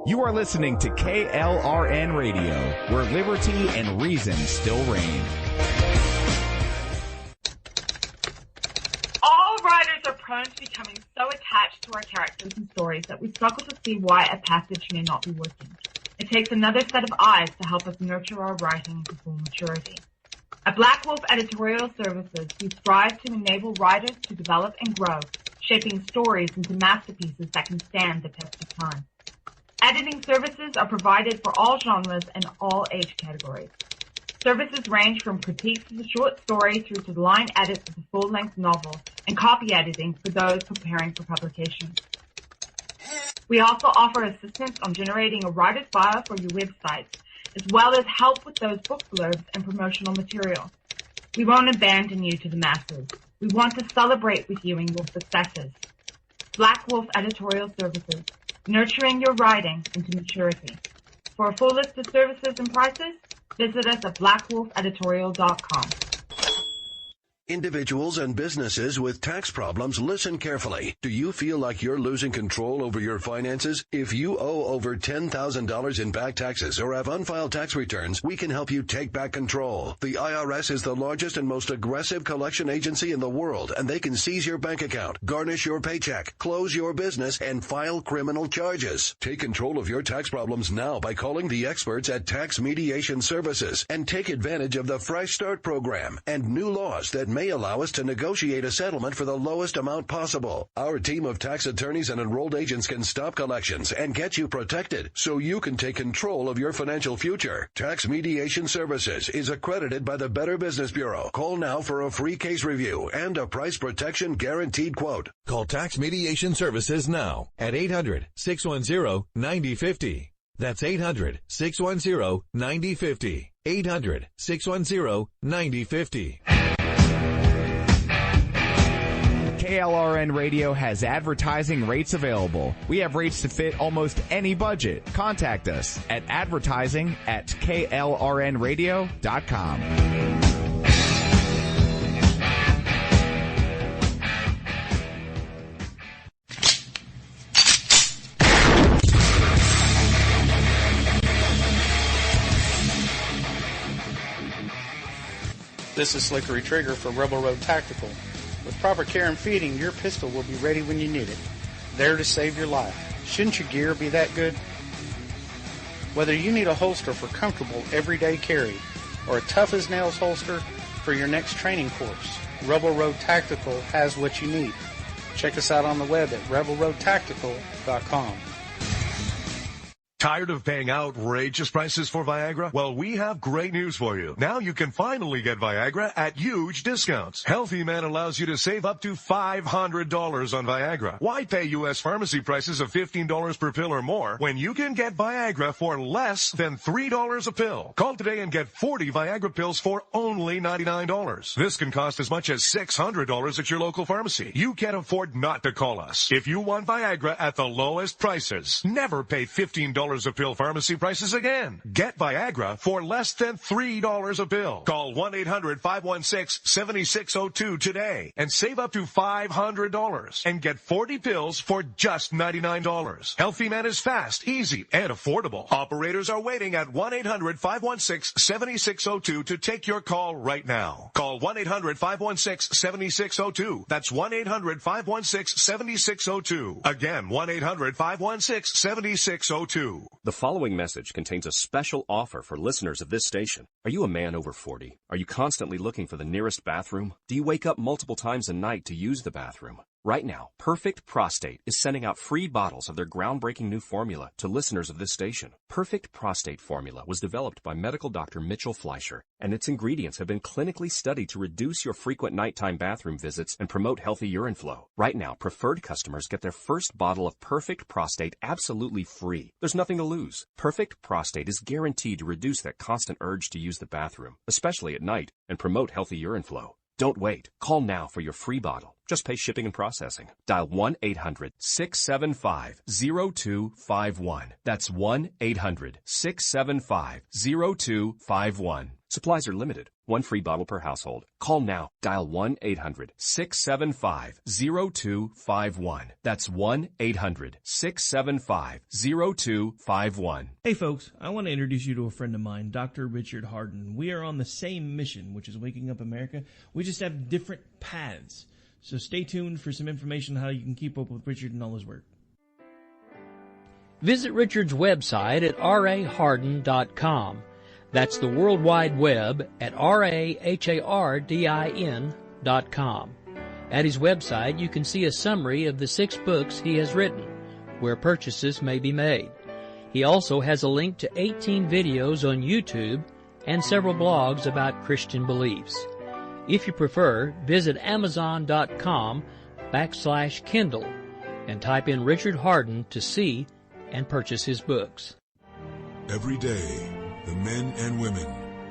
You are listening to KLRN Radio, where liberty and reason still reign. All writers are prone to becoming so attached to our characters and stories that we struggle to see why a passage may not be working. It takes another set of eyes to help us nurture our writing to full maturity. At Black Wolf Editorial Services, we strive to enable writers to develop and grow, shaping stories into masterpieces that can stand the test of time. Editing services are provided for all genres and all age categories. Services range from critiques of the short story through to the line edits of the full-length novel and copy editing for those preparing for publication. We also offer assistance on generating a writer's bio for your websites, as well as help with those book blurbs and promotional material. We won't abandon you to the masses. We want to celebrate with you in your successes. Black Wolf Editorial Services, nurturing your writing into maturity. For a full list of services and prices, visit us at blackwolfeditorial.com. Individuals and businesses with tax problems, listen carefully. Do you feel like you're losing control over your finances? If you owe over $10,000 in back taxes or have unfiled tax returns, we can help you take back control. The IRS is the largest and most aggressive collection agency in the world, and they can seize your bank account, garnish your paycheck, close your business, and file criminal charges. Take control of your tax problems now by calling the experts at Tax Mediation Services and take advantage of the Fresh Start program and new laws that may allow us to negotiate a settlement for the lowest amount possible. Our team of tax attorneys and enrolled agents can stop collections and get you protected so you can take control of your financial future. Tax Mediation Services is accredited by the Better Business Bureau. Call now for a free case review and a price protection guaranteed quote. Call Tax Mediation Services now at 800-610-9050. That's 800-610-9050. 800-610-9050. KLRN Radio has advertising rates available. We have rates to fit almost any budget. Contact us at advertising@klrnradio.com. This is Slickery Trigger for Rebel Road Tactical. With proper care and feeding, your pistol will be ready when you need it, there to save your life. Shouldn't your gear be that good? Whether you need a holster for comfortable everyday carry or a tough-as-nails holster for your next training course, Rebel Road Tactical has what you need. Check us out on the web at rebelroadtactical.com. Tired of paying outrageous prices for Viagra? Well, we have great news for you. Now you can finally get Viagra at huge discounts. Healthy Man allows you to save up to $500 on Viagra. Why pay U.S. pharmacy prices of $15 per pill or more when you can get Viagra for less than $3 a pill? Call today and get 40 Viagra pills for only $99. This can cost as much as $600 at your local pharmacy. You can't afford not to call us. If you want Viagra at the lowest prices, never pay $15 a pill pharmacy prices again. Get Viagra for less than $3 a pill. Call 1-800-516-7602 today and save up to $500 and get 40 pills for just $99. Healthy Man is fast, easy, and affordable. Operators are waiting at 1-800-516-7602 to take your call right now. Call 1-800-516-7602. That's 1-800-516-7602. Again, 1-800-516-7602. The following message contains a special offer for listeners of this station. Are you a man over 40? Are you constantly looking for the nearest bathroom? Do you wake up multiple times a night to use the bathroom? Right now, Perfect Prostate is sending out free bottles of their groundbreaking new formula to listeners of this station. Perfect Prostate Formula was developed by medical doctor Mitchell Fleischer, and its ingredients have been clinically studied to reduce your frequent nighttime bathroom visits and promote healthy urine flow. Right now, preferred customers get their first bottle of Perfect Prostate absolutely free. There's nothing to lose. Perfect Prostate is guaranteed to reduce that constant urge to use the bathroom, especially at night, and promote healthy urine flow. Don't wait. Call now for your free bottle. Just pay shipping and processing. Dial 1-800-675-0251. That's 1-800-675-0251. Supplies are limited. One free bottle per household. Call now. Dial 1-800-675-0251. That's 1-800-675-0251. Hey folks, I want to introduce you to a friend of mine, Dr. Richard Harden. We are on the same mission, which is waking up America. We just have different paths. So stay tuned for some information on how you can keep up with Richard and all his work. Visit Richard's website at raharden.com. That's the World Wide Web at RAHARDIN.com. At his website, you can see a summary of the 6 books he has written, where purchases may be made. He also has a link to 18 videos on YouTube and several blogs about Christian beliefs. If you prefer, visit Amazon.com/Kindle and type in Richard Harden to see and purchase his books. Every day, the men and women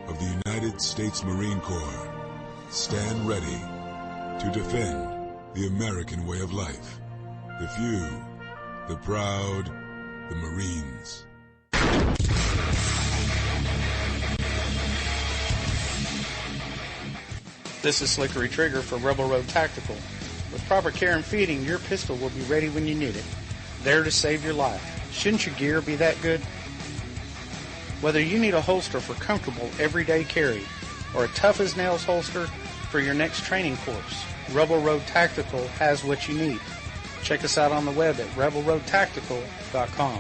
of the United States Marine Corps stand ready to defend the American way of life. The few, the proud, the Marines. This is Slickery Trigger for Rebel Road Tactical. With proper care and feeding, your pistol will be ready when you need it, there to save your life. Shouldn't your gear be that good? Whether you need a holster for comfortable everyday carry or a tough-as-nails holster for your next training course, Rebel Road Tactical has what you need. Check us out on the web at rebelroadtactical.com.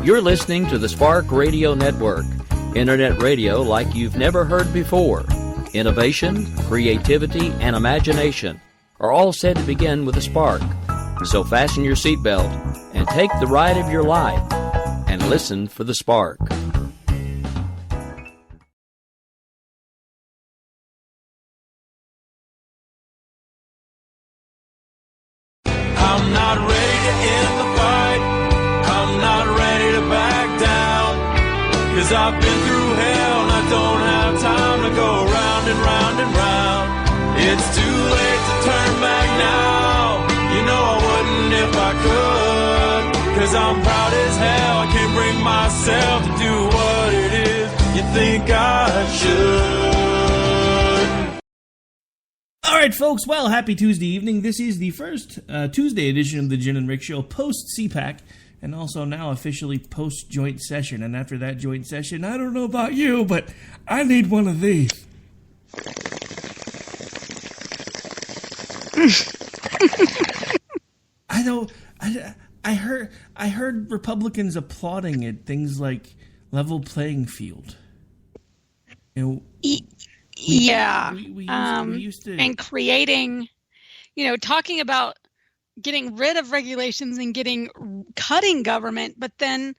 You're listening to the Spark Radio Network, internet radio like you've never heard before. Innovation, creativity, and imagination are all said to begin with a spark. So fasten your seatbelt and take the ride of your life and listen for the spark. I'm not ready to end the fight. I'm not ready to back down. 'Cause I've been through hell and I don't have time to go round and round and round. It's too late to turn back now. You know I wouldn't if I could. 'Cause I'm proud as hell. I can't bring myself to do what it is you think I should. All right, folks. Well, happy Tuesday evening. This is the first Tuesday edition of the Jenn and Rick Show post-CPAC, and also now officially post-joint session. And after that joint session, I don't know about you, but I need one of these. I heard Republicans applauding it. Things like level playing field. You know, we used to, and creating, talking about getting rid of regulations and cutting government, but then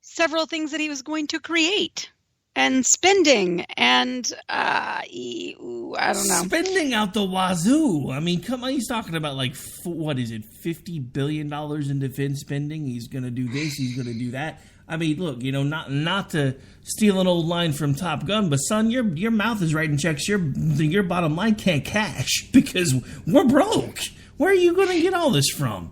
several things that he was going to create. And spending, and I don't know. Spending out the wazoo. I mean, come on, he's talking about $50 billion in defense spending. He's going to do this, he's going to do that. I mean, look, not to steal an old line from Top Gun, but son, your mouth is writing checks. Your bottom line can't cash because we're broke. Where are you going to get all this from?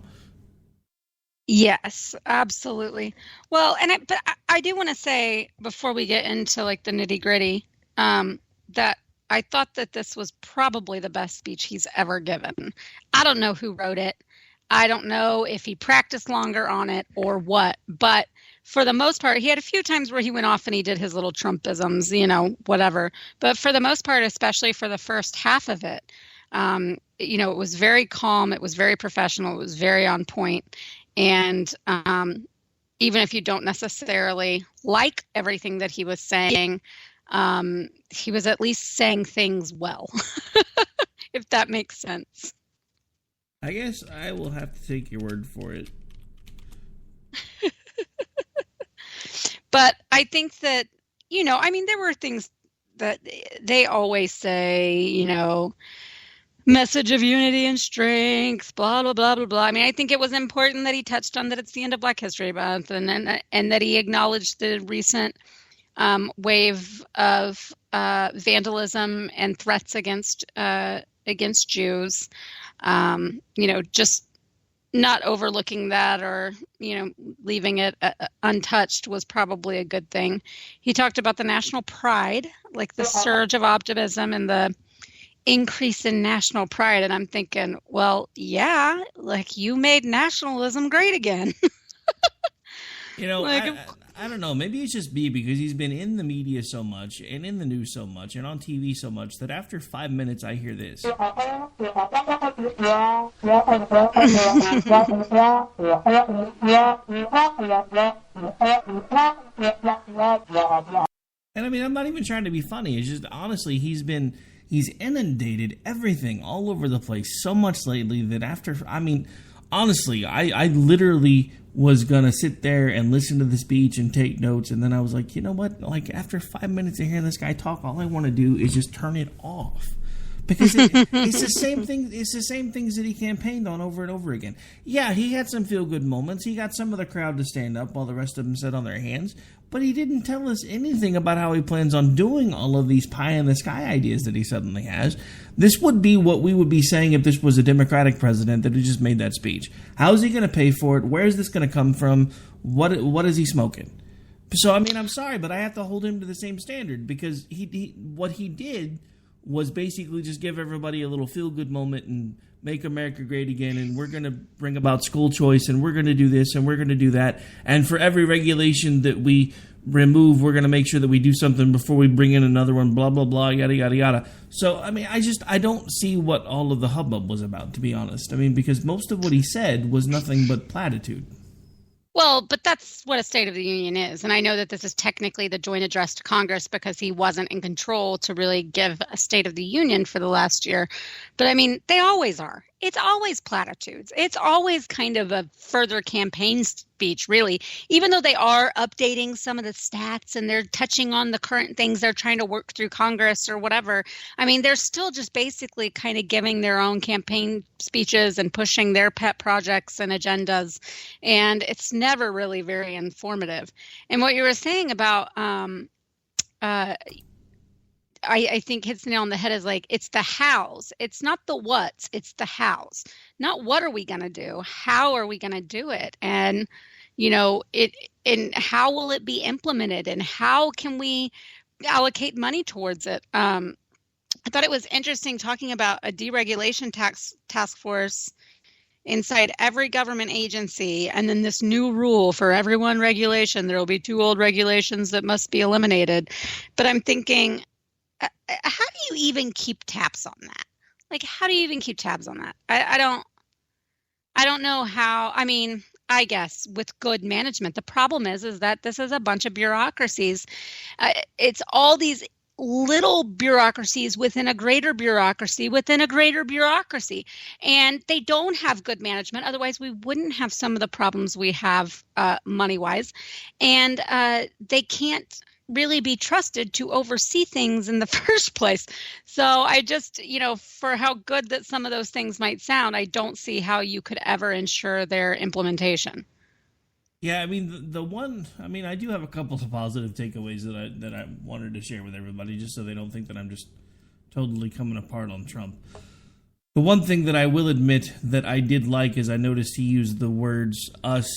Yes, absolutely. Well, but I do want to say before we get into like the nitty gritty, that I thought that this was probably the best speech he's ever given. I don't know who wrote it. I don't know if he practiced longer on it or what, but for the most part, he had a few times where he went off and he did his little Trumpisms, whatever. But for the most part, especially for the first half of it, it was very calm. It was very professional. It was very on point. And even if you don't necessarily like everything that he was saying, he was at least saying things well, if that makes sense. I guess I will have to take your word for it. But I think that, there were things that they always say, message of unity and strength, blah, blah, blah, blah, blah. I mean, I think it was important that he touched on that it's the end of Black History Month and that he acknowledged the recent wave of vandalism and threats against Jews. Just not overlooking that or, leaving it untouched was probably a good thing. He talked about the national pride, like the surge of optimism and the increase in national pride. And I'm thinking, well, yeah, like you made nationalism great again. I don't know. Maybe it's just me because he's been in the media so much and in the news so much and on TV so much that after 5 minutes I hear this. And I mean, I'm not even trying to be funny. It's just honestly, he's inundated everything all over the place so much lately that honestly, I literally was going to sit there and listen to the speech and take notes. And then I was like, you know what? Like after 5 minutes of hearing this guy talk, all I want to do is just turn it off. Because it's the same thing. It's the same things that he campaigned on over and over again. Yeah, he had some feel-good moments. He got some of the crowd to stand up while the rest of them sat on their hands. But he didn't tell us anything about how he plans on doing all of these pie-in-the-sky ideas that he suddenly has. This would be what we would be saying if this was a Democratic president that had just made that speech. How is he going to pay for it? Where is this going to come from? What is he smoking? So, I mean, I'm sorry, but I have to hold him to the same standard because what he did was basically just give everybody a little feel-good moment and make America great again, and we're going to bring about school choice, and we're going to do this, and we're going to do that. And for every regulation that we remove, we're going to make sure that we do something before we bring in another one, blah, blah, blah, yada, yada, yada. So, I mean, I don't see what all of the hubbub was about, to be honest. I mean, because most of what he said was nothing but platitude. Well, but that's what a State of the Union is. And I know that this is technically the joint address to Congress because he wasn't in control to really give a State of the Union for the last year. But I mean, they always are. It's always platitudes. It's always kind of a further campaign speech, really, even though they are updating some of the stats and they're touching on the current things they're trying to work through Congress or whatever. I mean, they're still just basically kind of giving their own campaign speeches and pushing their pet projects and agendas. And it's never really very informative. And what you were saying about I think hits the nail on the head is like, it's the hows. It's not the what's, it's the hows. Not what are we going to do? How are we going to do it? And, and how will it be implemented? And how can we allocate money towards it? I thought it was interesting talking about a deregulation task force inside every government agency, and then this new rule for every one regulation. There will be 2 old regulations that must be eliminated. But I'm thinking, how do you even keep tabs on that? Like, how do you even keep tabs on that? I don't know how. I mean, I guess with good management. The problem is that this is a bunch of bureaucracies. It's all these little bureaucracies within a greater bureaucracy within a greater bureaucracy, and they don't have good management. Otherwise, we wouldn't have some of the problems we have money-wise, and they can't really be trusted to oversee things in the first place. So I just, for how good that some of those things might sound, I don't see how you could ever ensure their implementation. Yeah, I mean, I do have a couple of positive takeaways that I wanted to share with everybody, just so they don't think that I'm just totally coming apart on Trump. The one thing that I will admit that I did like is I noticed he used the words us,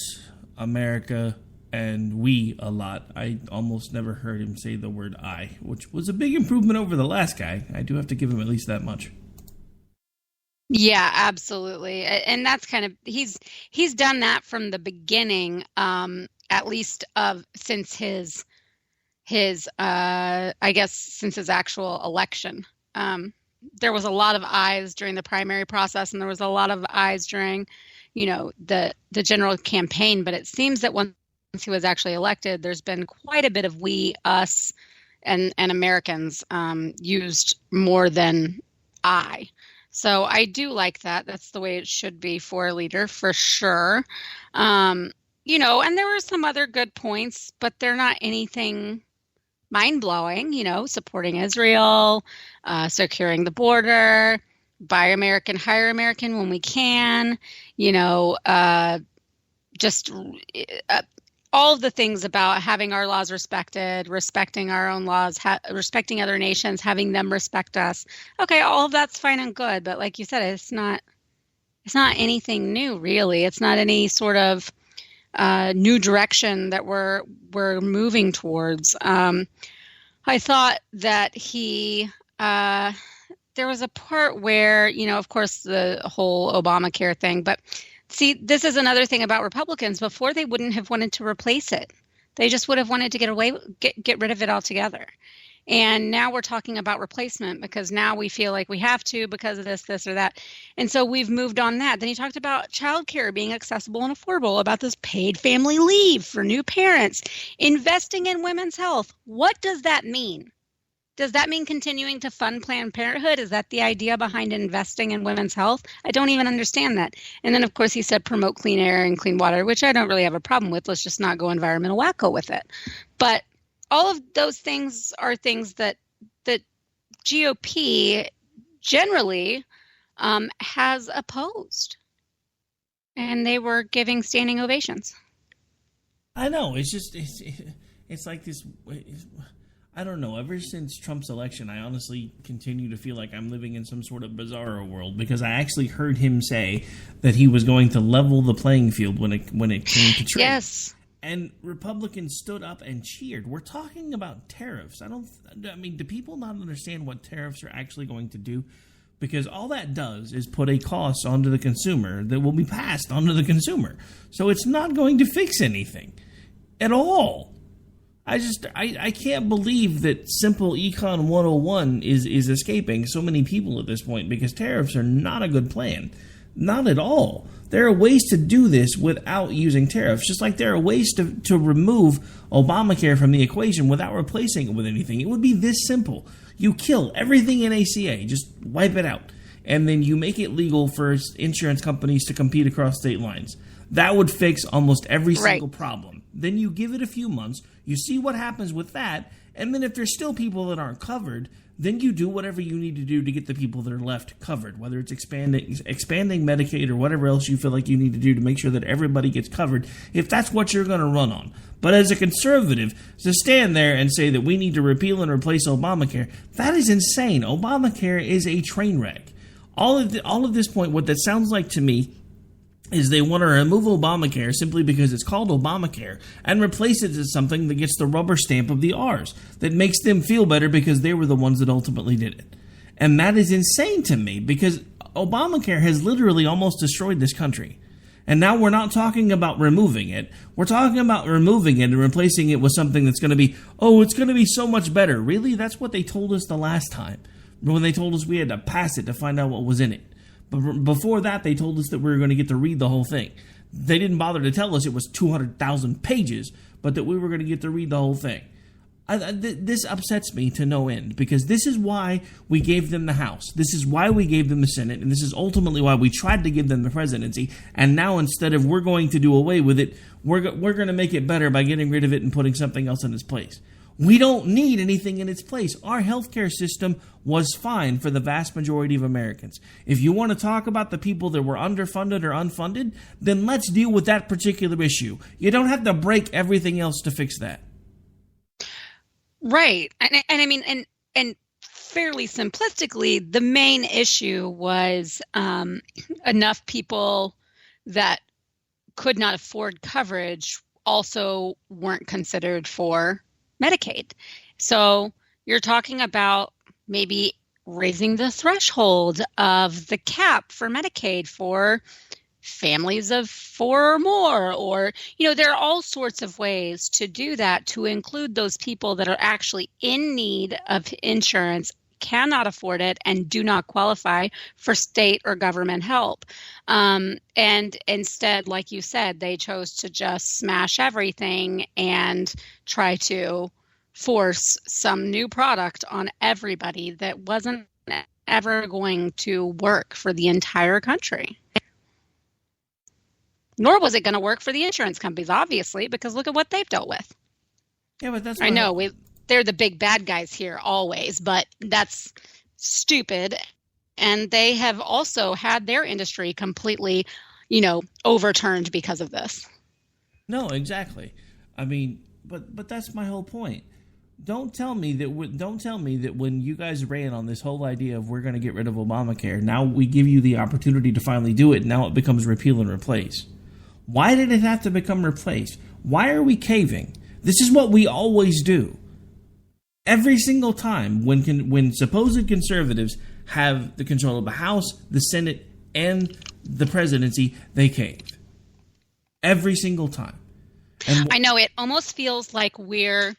America, and we a lot. I almost never heard him say the word I, which was a big improvement over the last guy. I do have to give him at least that much. Yeah, absolutely. And that's kind of, he's done that from the beginning, at least since his I guess since his actual election. There was a lot of ayes during the primary process, and there was a lot of ayes during, the general campaign. But it seems that once he was actually elected, there's been quite a bit of we, us, and Americans used more than I. So I do like that. That's the way it should be for a leader, for sure. And there were some other good points, but they're not anything mind-blowing, supporting Israel, securing the border, buy American, hire American when we can, just all of the things about having our laws respected, respecting our own laws, respecting other nations, having them respect us. Okay, all of that's fine and good, but like you said, it's not anything new, really. It's not any sort of new direction that we're moving towards. I thought that there was a part where, of course, the whole Obamacare thing, but see, this is another thing about Republicans. Before, they wouldn't have wanted to replace it. They just would have wanted to get rid of it altogether. And now we're talking about replacement because now we feel like we have to because of this or that. And so we've moved on that. Then he talked about childcare being accessible and affordable, about this paid family leave for new parents, investing in women's health. What does that mean? Does that mean continuing to fund Planned Parenthood? Is that the idea behind investing in women's health? I don't even understand that. And then, of course, he said promote clean air and clean water, which I don't really have a problem with. Let's just not go environmental wacko with it. But all of those things are things that GOP generally has opposed. And they were giving standing ovations. I know. It's just, it's like this... I don't know. Ever since Trump's election, I honestly continue to feel like I'm living in some sort of bizarro world because I actually heard him say that he was going to level the playing field when it came to trade. Yes. And Republicans stood up and cheered. We're talking about tariffs. Do people not understand what tariffs are actually going to do? Because all that does is put a cost onto the consumer that will be passed onto the consumer. So it's not going to fix anything at all. I can't believe that simple Econ 101 is escaping so many people at this point because tariffs are not a good plan. Not at all. There are ways to do this without using tariffs, just like there are ways to remove Obamacare from the equation without replacing it with anything. It would be this simple. You kill everything in ACA, just wipe it out, and then you make it legal for insurance companies to compete across state lines. That would fix almost every single problem. Then you give it a few months, you see what happens with that, and then if there's still people that aren't covered, then you do whatever you need to do to get the people that are left covered, whether it's expanding Medicaid or whatever else you feel like you need to do to make sure that everybody gets covered, if that's what you're going to run on. But as a conservative, to stand there and say that we need to repeal and replace Obamacare, that is insane. Obamacare is a train wreck. All of this point, what that sounds like to me is they want to remove Obamacare simply because it's called Obamacare and replace it as something that gets the rubber stamp of the R's, that makes them feel better because they were the ones that ultimately did it. And that is insane to me because Obamacare has literally almost destroyed this country. And now we're not talking about removing it. We're talking about removing it and replacing it with something that's going to be, it's going to be so much better. Really? That's what they told us the last time when they told us we had to pass it to find out what was in it. But before that, they told us that we were going to get to read the whole thing. They didn't bother to tell us it was 200,000 pages, but that we were going to get to read the whole thing. This upsets me to no end, because this is why we gave them the House. This is why we gave them the Senate, and this is ultimately why we tried to give them the presidency. And now, instead of we're going to do away with it, we're going to make it better by getting rid of it and putting something else in its place. We don't need anything in its place. Our healthcare system was fine for the vast majority of Americans. If you want to talk about the people that were underfunded or unfunded, then let's deal with that particular issue. You don't have to break everything else to fix that. Right. And fairly simplistically, the main issue was enough people that could not afford coverage also weren't considered for Medicaid. So you're talking about maybe raising the threshold of the cap for Medicaid for families of 4 or more, or, there are all sorts of ways to do that to include those people that are actually in need of insurance, cannot afford it, and do not qualify for state or government help. And instead, like you said, they chose to just smash everything and try to force some new product on everybody that wasn't ever going to work for the entire country. Nor was it going to work for the insurance companies, obviously, because look at what they've dealt with. Yeah, but that's I know they're the big bad guys here always, but that's stupid. And they have also had their industry completely, overturned because of this. No, exactly. I mean, but that's my whole point. Don't tell me that when you guys ran on this whole idea of we're going to get rid of Obamacare, now we give you the opportunity to finally do it, now it becomes repeal and replace. Why did it have to become replace? Why are we caving? This is what we always do. Every single time when supposed conservatives have the control of the House, the Senate, and the presidency, they cave. Every single time. And I know, it almost feels like we're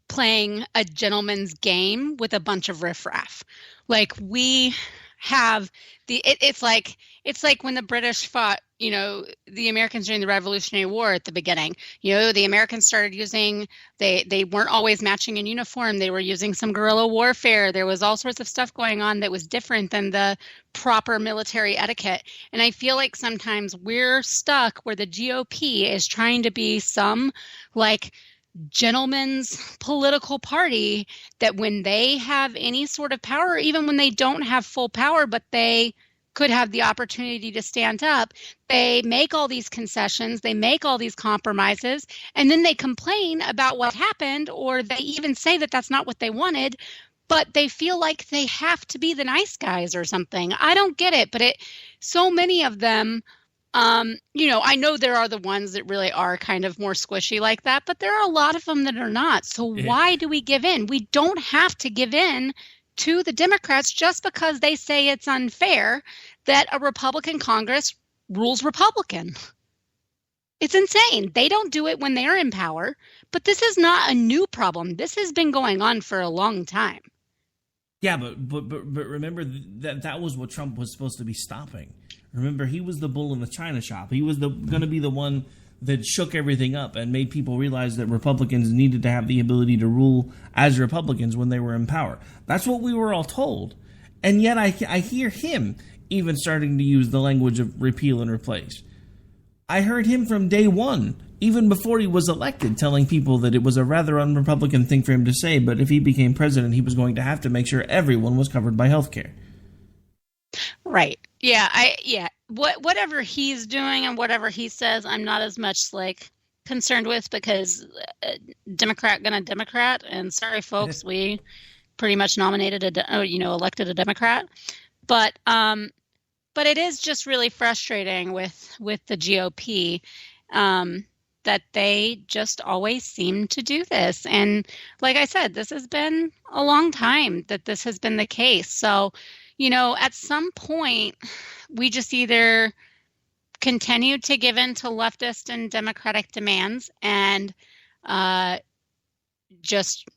playing a gentleman's game with a bunch of riffraff. Like we have it's like when the British fought, the Americans during the Revolutionary War at the beginning. The Americans started using, they weren't always matching in uniform. They were using some guerrilla warfare. There was all sorts of stuff going on that was different than the proper military etiquette. And I feel like sometimes we're stuck where the GOP is trying to be some like gentleman's political party that when they have any sort of power, even when they don't have full power, but they could have the opportunity to stand up, they make all these concessions, they make all these compromises, and then they complain about what happened, or they even say that that's not what they wanted, but they feel like they have to be the nice guys or something. I don't get it, but so many of them, I know there are the ones that really are kind of more squishy like that, but there are a lot of them that are not. So why do we give in? We don't have to give in to the Democrats just because they say it's unfair that a Republican Congress rules Republican. It's insane. They don't do it when they're in power, but this is not a new problem. This has been going on for a long time. Yeah, but remember that was what Trump was supposed to be stopping. Remember, he was the bull in the china shop. He was going to be the one that shook everything up and made people realize that Republicans needed to have the ability to rule as Republicans when they were in power. That's what we were all told. And yet I hear him even starting to use the language of repeal and replace. I heard him from day one, even before he was elected, telling people that it was a rather un-Republican thing for him to say, but if he became president, he was going to have to make sure everyone was covered by health care. Right. Yeah. Whatever he's doing and whatever he says, I'm not as much concerned with, because Democrat gonna Democrat, and sorry folks, we pretty much elected a Democrat, but it is just really frustrating with the GOP that they just always seem to do this. And like I said, this has been a long time that this has been the case. So, at some point, we just either continue to give in to leftist and Democratic demands and just,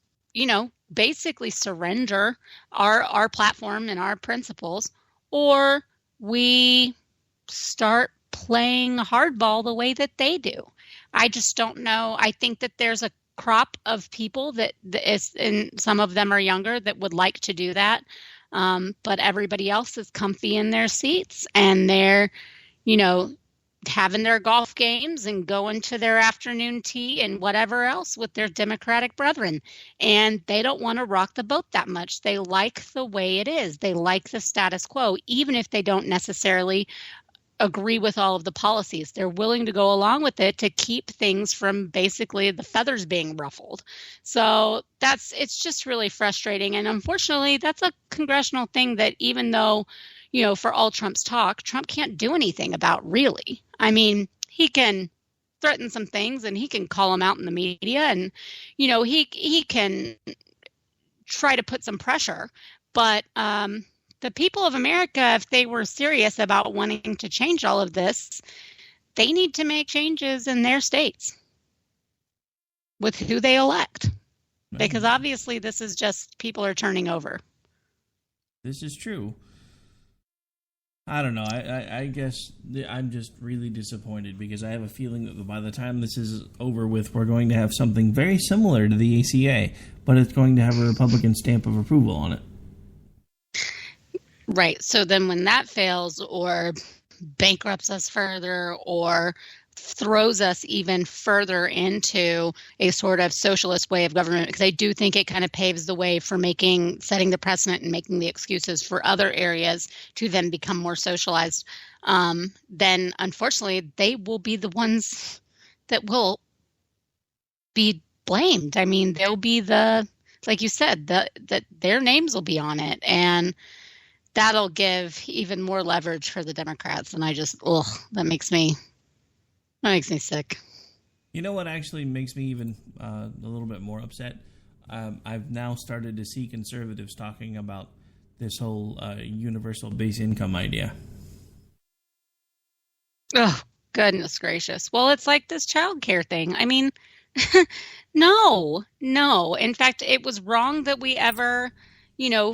basically surrender our platform and our principles, or we start playing hardball the way that they do. I just don't know. I think that there's a crop of people that is, and some of them are younger, that would like to do that. But everybody else is comfy in their seats, and they're, having their golf games and going to their afternoon tea and whatever else with their Democratic brethren. And they don't want to rock the boat that much. They like the way it is. They like the status quo, even if they don't necessarily agree with all of the policies. They're willing to go along with it to keep things from basically the feathers being ruffled. So it's just really frustrating. And unfortunately, that's a congressional thing that, even though, for all Trump's talk, Trump can't do anything about, really. I mean, he can threaten some things and he can call them out in the media, and, he can try to put some pressure. But the people of America, if they were serious about wanting to change all of this, they need to make changes in their states with who they elect. Because obviously this is just, people are turning over. This is true. I don't know. I guess I'm just really disappointed, because I have a feeling that by the time this is over with, we're going to have something very similar to the ACA, but it's going to have a Republican stamp of approval on it. Right. So then when that fails, or bankrupts us further, or throws us even further into a sort of socialist way of government, because I do think it kind of paves the way for setting the precedent and making the excuses for other areas to then become more socialized, then unfortunately they will be the ones that will be blamed. I mean, they'll be like you said, that their names will be on it, and that'll give even more leverage for the Democrats. And that makes me sick. You know what actually makes me even a little bit more upset? I've now started to see conservatives talking about this whole universal base income idea. Oh, goodness gracious. Well, it's like this child care thing. I mean, no. In fact, it was wrong that we ever,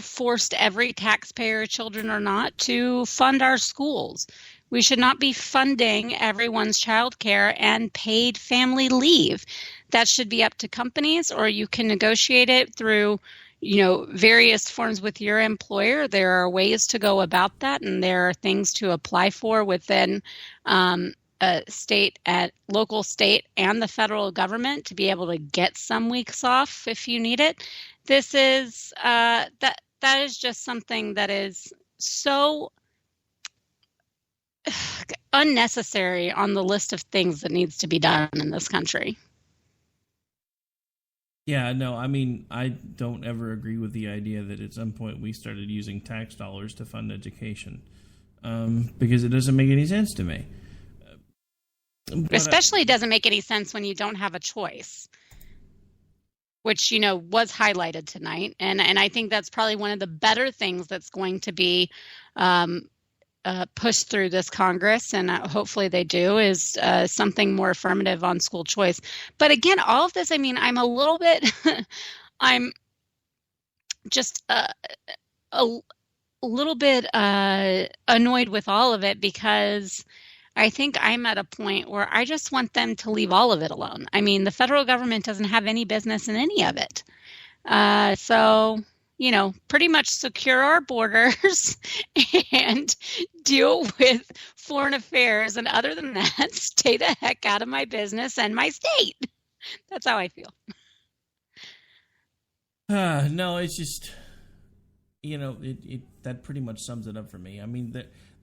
forced every taxpayer, children or not, to fund our schools. We should not be funding everyone's child care and paid family leave. That should be up to companies, or you can negotiate it through, various forms with your employer. There are ways to go about that, and there are things to apply for within local, state, and the federal government to be able to get some weeks off if you need it. This is that is just something that is so unnecessary on the list of things that needs to be done in this country. Yeah, no, I mean, I don't ever agree with the idea that at some point we started using tax dollars to fund education, because it doesn't make any sense to me. Especially doesn't make any sense when you don't have a choice, which, was highlighted tonight. And I think that's probably one of the better things that's going to be pushed through this Congress, and hopefully they do, is something more affirmative on school choice. But again, all of this, I mean, I'm a little bit, I'm just a little bit annoyed with all of it, because I think I'm at a point where I just want them to leave all of it alone. I mean, the federal government doesn't have any business in any of it. So pretty much secure our borders and deal with foreign affairs. And other than that, stay the heck out of my business and my state. That's how I feel. No, it's just, that pretty much sums it up for me. I mean,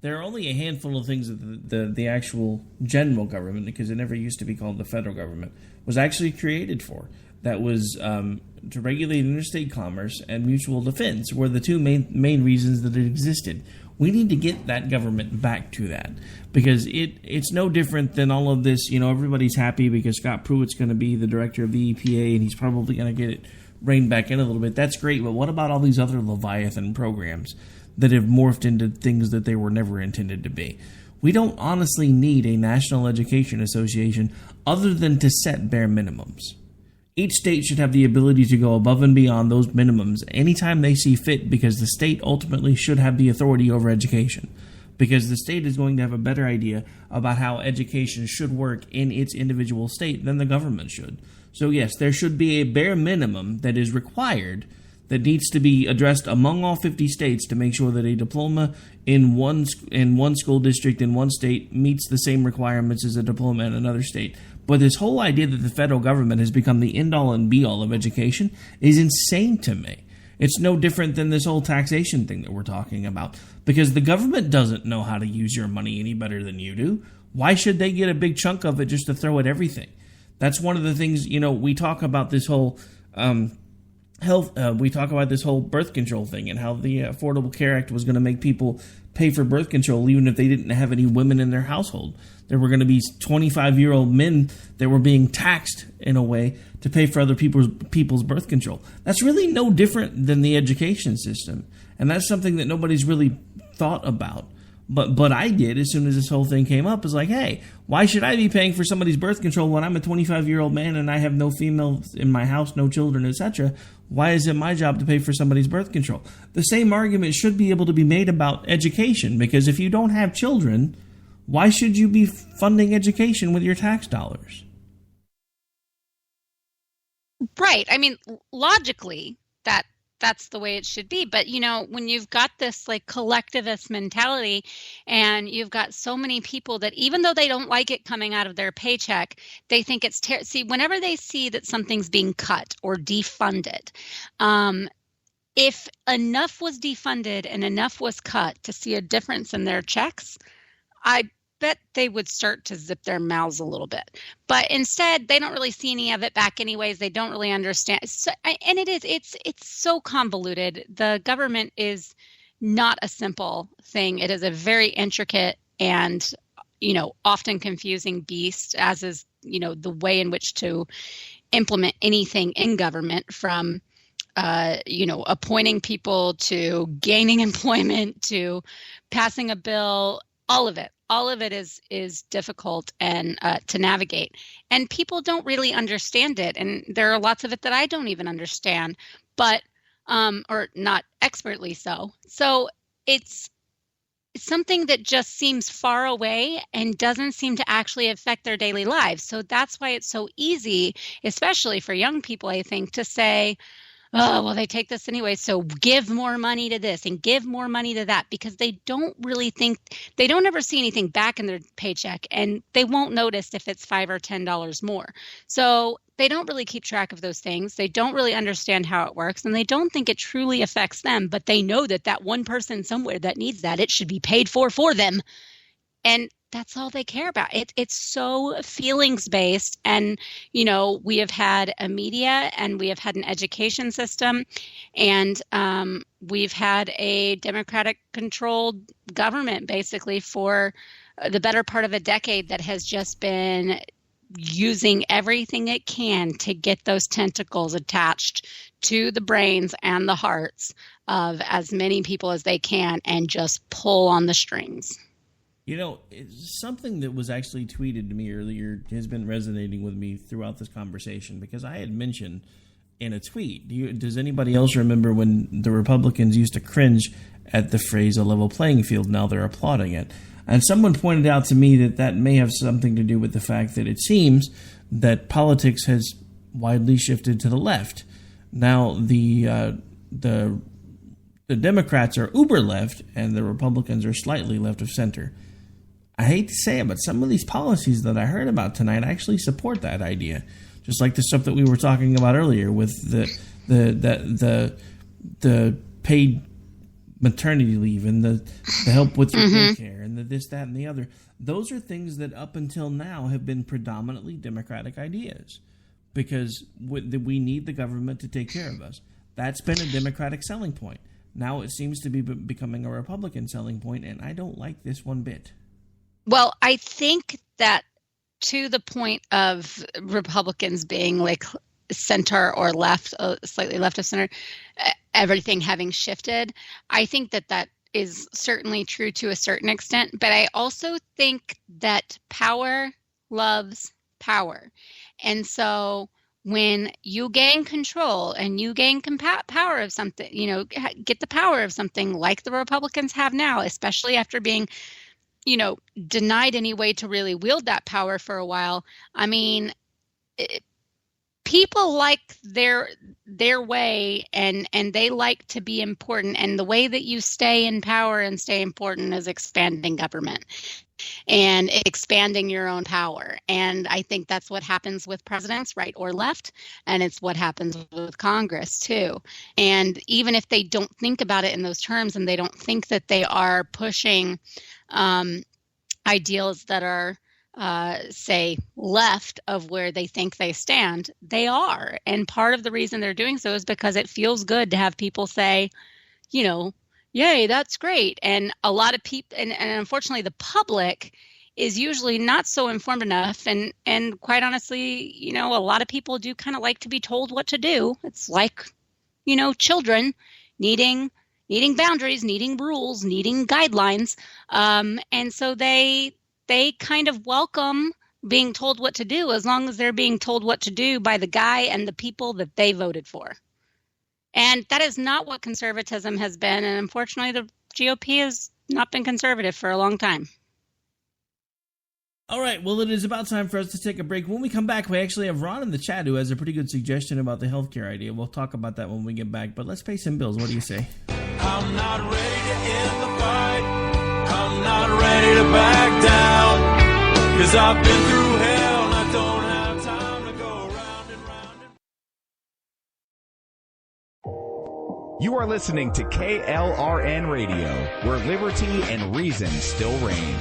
there are only a handful of things that the actual general government, because it never used to be called the federal government, was actually created for. That was to regulate interstate commerce and mutual defense were the two main reasons that it existed. We need to get that government back to that, because it's no different than all of this. Everybody's happy because Scott Pruitt's going to be the director of the EPA, and he's probably going to get it reined back in a little bit. That's great, but what about all these other Leviathan programs that have morphed into things that they were never intended to be? We don't honestly need a National Education Association other than to set bare minimums. Each state should have the ability to go above and beyond those minimums anytime they see fit, because the state ultimately should have the authority over education, because the state is going to have a better idea about how education should work in its individual state than the government should. So yes, there should be a bare minimum that is required, that needs to be addressed among all 50 states to make sure that a diploma in one school district in one state meets the same requirements as a diploma in another state. But this whole idea that the federal government has become the end-all and be-all of education is insane to me. It's no different than this whole taxation thing that we're talking about, because the government doesn't know how to use your money any better than you do. Why should they get a big chunk of it just to throw at everything? That's one of the things, we talk about this whole we talk about this whole birth control thing and how the Affordable Care Act was going to make people pay for birth control even if they didn't have any women in their household. There were going to be 25-year-old men that were being taxed in a way to pay for other people's birth control. That's really no different than the education system, and that's something that nobody's really thought about. But I did as soon as this whole thing came up. It's like, hey, why should I be paying for somebody's birth control when I'm a 25-year-old man and I have no females in my house, no children, etc.? Why is it my job to pay for somebody's birth control? The same argument should be able to be made about education, because if you don't have children, why should you be funding education with your tax dollars? Right. I mean, logically, that's the way it should be. But, when you've got this like collectivist mentality and you've got so many people that even though they don't like it coming out of their paycheck, they think it's see, whenever they see that something's being cut or defunded, if enough was defunded and enough was cut to see a difference in their checks, I bet they would start to zip their mouths a little bit. But instead, they don't really see any of it back anyways. They don't really understand. And it's so convoluted. The government is not a simple thing. It is a very intricate and, often confusing beast, as is, the way in which to implement anything in government, from appointing people to gaining employment to passing a bill. All of it is difficult and to navigate, and people don't really understand it. And there are lots of it that I don't even understand, but or not expertly so. So it's something that just seems far away and doesn't seem to actually affect their daily lives. So that's why it's so easy, especially for young people, I think, to say, oh, well, they take this anyway, so give more money to this and give more money to that, because they don't really think, they don't ever see anything back in their paycheck, and they won't notice if it's $5 or $10 more. So they don't really keep track of those things. They don't really understand how it works, and they don't think it truly affects them, but they know that one person somewhere that needs that, it should be paid for them. And that's all they care about. It's so feelings-based. And, we have had a media, and we have had an education system, and we've had a Democratic-controlled government basically for the better part of a decade that has just been using everything it can to get those tentacles attached to the brains and the hearts of as many people as they can and just pull on the strings. Something that was actually tweeted to me earlier has been resonating with me throughout this conversation, because I had mentioned in a tweet, does anybody else remember when the Republicans used to cringe at the phrase a level playing field? Now they're applauding it. And someone pointed out to me that may have something to do with the fact that it seems that politics has widely shifted to the left. Now the Democrats are uber left, and the Republicans are slightly left of center. I hate to say it, but some of these policies that I heard about tonight actually support that idea. Just like the stuff that we were talking about earlier with the paid maternity leave and the help with your daycare and the this, that, and the other. Those are things that up until now have been predominantly Democratic ideas, because we need the government to take care of us. That's been a Democratic selling point. Now it seems to be becoming a Republican selling point, and I don't like this one bit. Well, I think that to the point of Republicans being like center or left, slightly left of center, everything having shifted, I think that is certainly true to a certain extent. But I also think that power loves power. And so when you gain control and you gain power of something, get the power of something like the Republicans have now, especially after being denied any way to really wield that power for a while. I mean, people like their way, and they like to be important. And the way that you stay in power and stay important is expanding government and expanding your own power. And I think that's what happens with presidents, right or left. And it's what happens with Congress too. And even if they don't think about it in those terms, and they don't think that they are pushing ideals that are, say, left of where they think they stand, they are. And part of the reason they're doing so is because it feels good to have people say, yay, that's great. And a lot of people, and unfortunately the public is usually not so informed enough. And quite honestly, a lot of people do kind of like to be told what to do. It's like, children needing boundaries, needing rules, needing guidelines. And so they kind of welcome being told what to do, as long as they're being told what to do by the guy and the people that they voted for. And that is not what conservatism has been. And unfortunately, the GOP has not been conservative for a long time. All right, well, it is about time for us to take a break. When we come back, we actually have Ron in the chat who has a pretty good suggestion about the healthcare idea. We'll talk about that when we get back, but let's pay some bills. What do you say? I'm not ready to end the fight. I'm not ready to back down. 'Cause I've been through hell and I don't have time to go round and round and... You are listening to KLRN Radio, where liberty and reason still reign.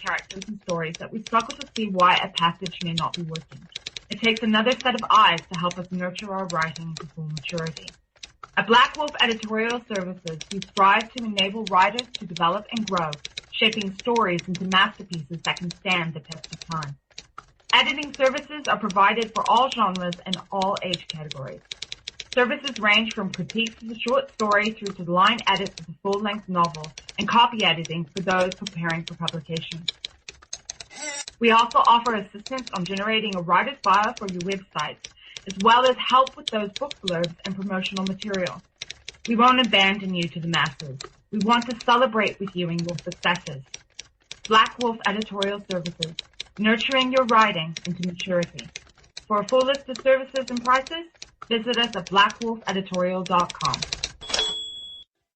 characters and stories that we struggle to see why a passage may not be working. It takes another set of eyes to help us nurture our writing to full maturity. At Black Wolf Editorial Services, we strive to enable writers to develop and grow, shaping stories into masterpieces that can stand the test of time. Editing services are provided for all genres and all age categories. Services range from critiques of the short story through to line edits of the full-length novel and copy editing for those preparing for publication. We also offer assistance on generating a writer's bio for your website, as well as help with those book blurbs and promotional material. We won't abandon you to the masses. We want to celebrate with you in your successes. Black Wolf Editorial Services, nurturing your writing into maturity. For a full list of services and prices, visit us at blackwolfeditorial.com.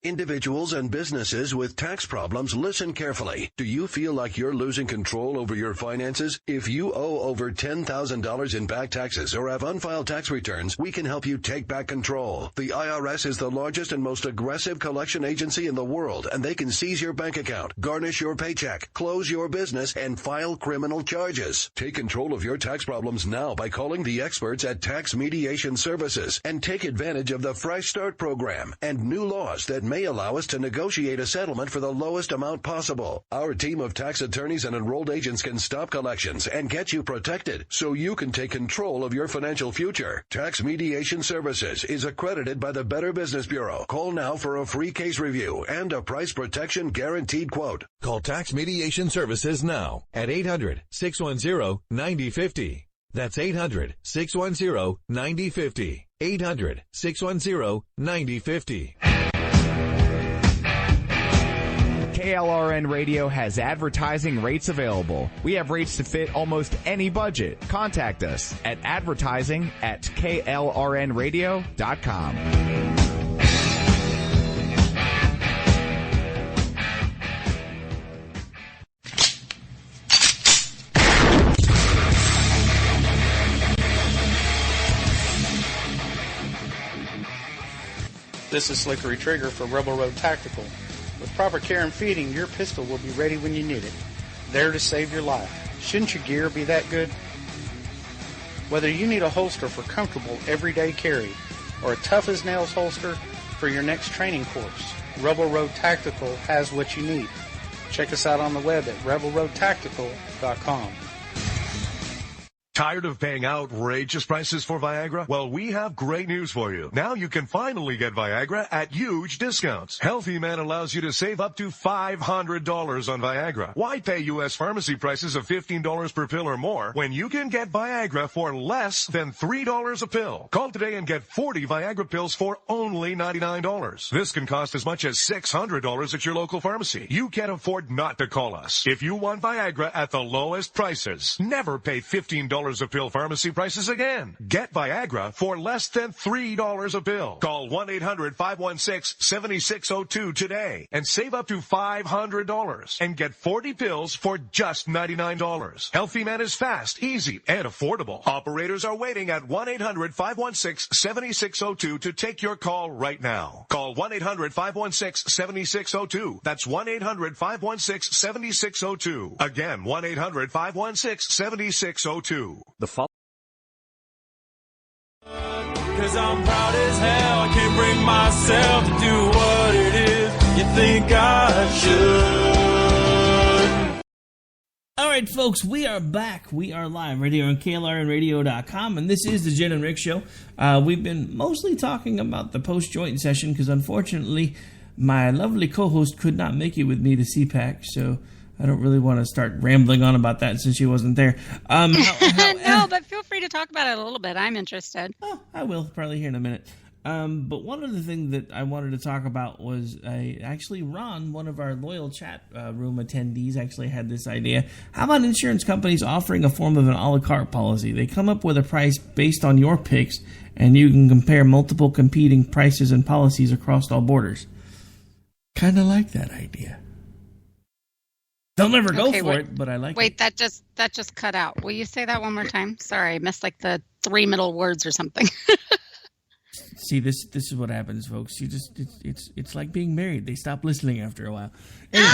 Individuals and businesses with tax problems, listen carefully. Do you feel like you're losing control over your finances? If you owe over $10,000 in back taxes or have unfiled tax returns, we can help you take back control. The IRS is the largest and most aggressive collection agency in the world, and they can seize your bank account, garnish your paycheck, close your business, and file criminal charges. Take control of your tax problems now by calling the experts at Tax Mediation Services and take advantage of the Fresh Start program and new laws that may allow us to negotiate a settlement for the lowest amount possible. Our team of tax attorneys and enrolled agents can stop collections and get you protected so you can take control of your financial future. Tax Mediation Services is accredited by the Better Business Bureau. Call now for a free case review and a price protection guaranteed quote. Call Tax Mediation Services now at 800-610-9050. That's 800-610-9050. 800-610-9050. KLRN Radio has advertising rates available. We have rates to fit almost any budget. Contact us at advertising@klrnradio.com. This is Slickery Trigger for Rebel Road Tactical. With proper care and feeding, your pistol will be ready when you need it, there to save your life. Shouldn't your gear be that good? Whether you need a holster for comfortable everyday carry or a tough-as-nails holster for your next training course, Rebel Road Tactical has what you need. Check us out on the web at rebelroadtactical.com. Tired of paying outrageous prices for Viagra? Well, we have great news for you. Now you can finally get Viagra at huge discounts. Healthy Man allows you to save up to $500 on Viagra. Why pay U.S. pharmacy prices of $15 per pill or more when you can get Viagra for less than $3 a pill? Call today and get 40 Viagra pills for only $99. This can cost as much as $600 at your local pharmacy. You can't afford not to call us. If you want Viagra at the lowest prices, never pay $15 a pill pharmacy prices again. Get Viagra for less than $3 a pill. Call 1-800-516-7602 today and save up to $500 and get 40 pills for just $99. Healthy Man is fast, easy, and affordable. Operators are waiting at 1-800-516-7602 to take your call right now. Call 1-800-516-7602. That's 1-800-516-7602. Again, 1-800-516-7602. The following. Cause I'm proud as hell, I can't bring myself to do what it is you think I should. All right, folks, we are back. We are live right here on KLRNradio.com, and this is the Jenn and Rick Show. We've been mostly talking about the post-joint session because, unfortunately, my lovely co-host could not make it with me to CPAC, so I don't really want to start rambling on about that since she wasn't there. No, but feel free to talk about it a little bit. I'm interested. Oh, I will, probably here in a minute. But one of the things that I wanted to talk about was actually Ron, one of our loyal chat room attendees, actually had this idea. How about insurance companies offering a form of an a la carte policy? They come up with a price based on your picks, and you can compare multiple competing prices and policies across all borders. Kind of like that idea. They'll never go for it, but I like it. Wait, that just cut out. Will you say that one more time? Sorry, I missed like the 3 middle words or something. See, this is what happens, folks. You just it's like being married. They stop listening after a while. Anyway,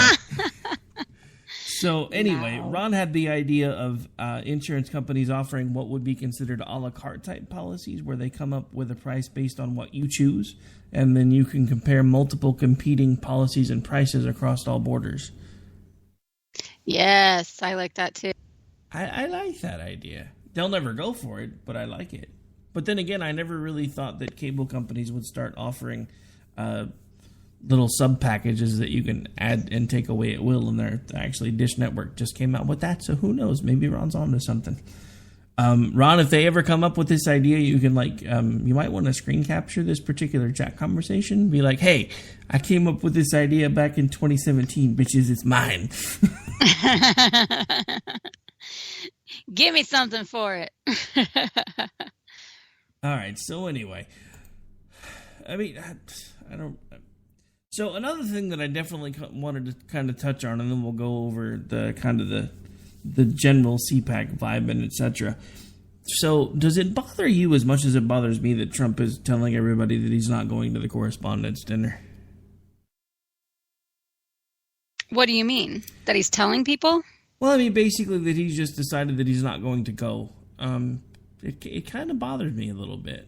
So anyway, No. Ron had the idea of insurance companies offering what would be considered a la carte type policies, where they come up with a price based on what you choose, and then you can compare multiple competing policies and prices across all borders. Yes, I like that too. I like that idea. They'll never go for it, but I like it. But then again, I never really thought that cable companies would start offering little sub packages that you can add and take away at will. And actually, Dish Network just came out with that, so who knows? Maybe Ron's onto something. Ron, if they ever come up with this idea, you can you might want to screen capture this particular chat conversation. Be like, hey, I came up with this idea back in 2017, bitches, it's mine. Give me something for it. All right. So anyway, I mean, I don't. So another thing that I definitely wanted to kind of touch on, and then we'll go over the kind of the general CPAC vibe and etc. So does it bother you as much as it bothers me that Trump is telling everybody that he's not going to the correspondents' dinner? What do you mean? That he's telling people? Well, I mean, basically that he's just decided that he's not going to go. It kind of bothers me a little bit.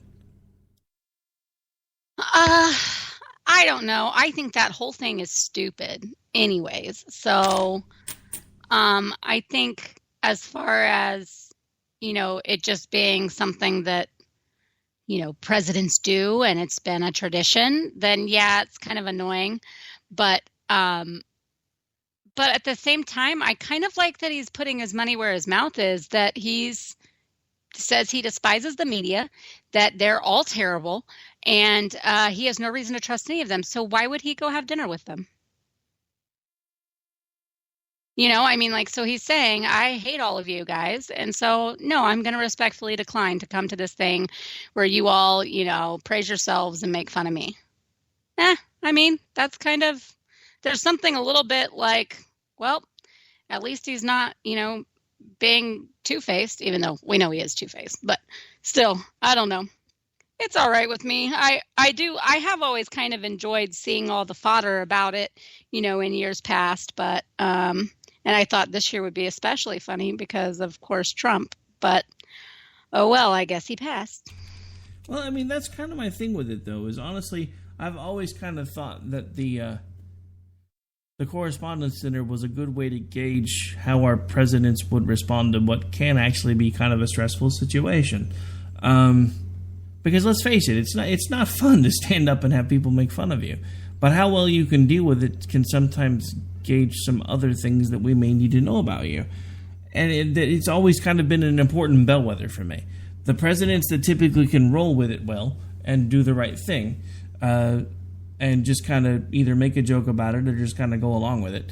I don't know. I think that whole thing is stupid anyways. So, I think as far as, it just being something that, presidents do and it's been a tradition, then yeah, it's kind of annoying. But at the same time, I kind of like that he's putting his money where his mouth is, that says he despises the media, that they're all terrible, and he has no reason to trust any of them. So why would he go have dinner with them? So he's saying, I hate all of you guys. And so, no, I'm going to respectfully decline to come to this thing where you all, praise yourselves and make fun of me. That's kind of, there's something a little bit like, well, at least he's not, being two-faced, even though we know he is two-faced. But still, I don't know. It's all right with me. I have always kind of enjoyed seeing all the fodder about it, in years past. But, and I thought this year would be especially funny because, of course, Trump. But, oh well, I guess he passed. Well, that's kind of my thing with it, though, is honestly, I've always kind of thought that the Correspondence Center was a good way to gauge how our presidents would respond to what can actually be kind of a stressful situation. Because let's face it, it's not fun to stand up and have people make fun of you. But how well you can deal with it can sometimes gauge some other things that we may need to know about you. And it's always kind of been an important bellwether for me. The presidents that typically can roll with it well and do the right thing, and just kind of either make a joke about it or just kind of go along with it.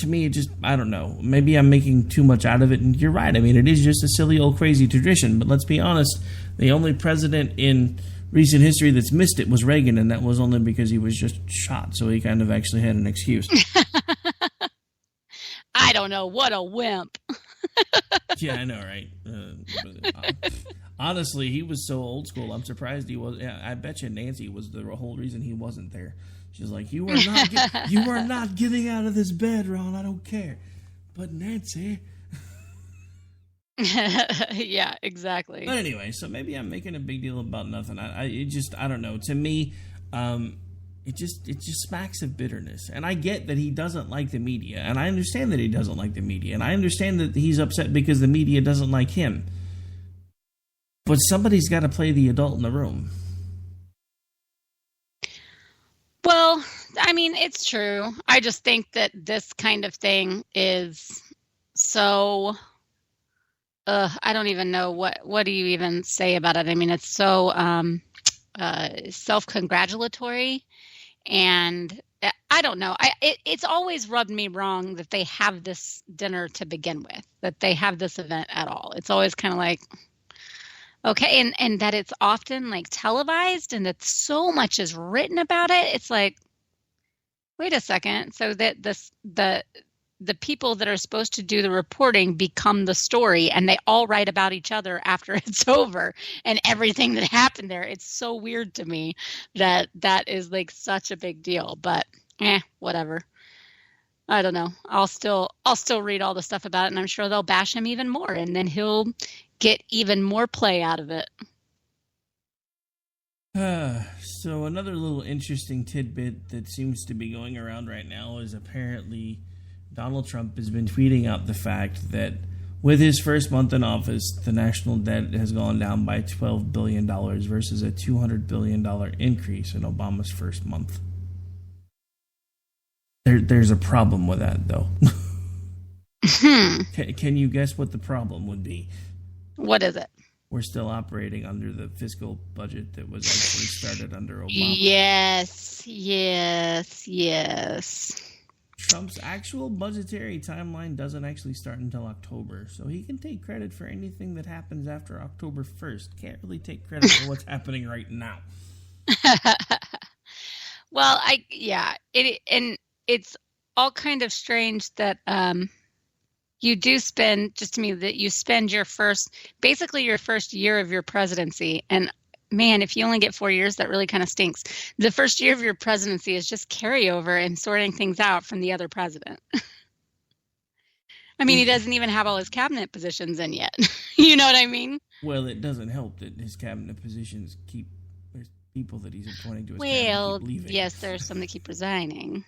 To me, I don't know. Maybe I'm making too much out of it, and you're right. It is just a silly old crazy tradition. But let's be honest, the only president in recent history that's missed it was Reagan, and that was only because he was just shot, so he kind of actually had an excuse. I don't know. What a wimp. Yeah, I know, right? Honestly, he was so old school. I'm surprised he was. Yeah, I bet you Nancy was the whole reason he wasn't there. She's like, you are not getting out of this bed, Ron. I don't care. But Nancy. Yeah, exactly. But anyway, so maybe I'm making a big deal about nothing. I don't know. To me, it just smacks of bitterness. And I get that he doesn't like the media, and I understand that he doesn't like the media, and I understand that he's upset because the media doesn't like him. But somebody's got to play the adult in the room. Well, it's true. I just think that this kind of thing is so, I don't even know what do you even say about it. It's so self-congratulatory, and I don't know. It's always rubbed me wrong that they have this dinner to begin with, that they have this event at all. It's always kind of like, okay, and that it's often like televised and that so much is written about it. It's like, wait a second. So that the people that are supposed to do the reporting become the story, and they all write about each other after it's over and everything that happened there. It's so weird to me that is like such a big deal, but whatever. I don't know. I'll still read all the stuff about it, and I'm sure they'll bash him even more, and then he'll get even more play out of it. So another little interesting tidbit that seems to be going around right now is apparently Donald Trump has been tweeting out the fact that with his first month in office, the national debt has gone down by $12 billion versus a $200 billion increase in Obama's first month. There's a problem with that, though. Can you guess what the problem would be? What is it? We're still operating under the fiscal budget that was actually started under Obama. Yes. Trump's actual budgetary timeline doesn't actually start until October, so he can take credit for anything that happens after October 1st. Can't really take credit for what's happening right now. Well, it's all kind of strange that you do spend, just to me, that you spend your first year of your presidency. And man, if you only get 4 years, that really kind of stinks. The first year of your presidency is just carryover and sorting things out from the other president. I mean, he doesn't even have all his cabinet positions in yet. You know what I mean? Well, it doesn't help that his cabinet positions there's people that he's appointing to his cabinet keep leaving. Yes, there are some that keep resigning.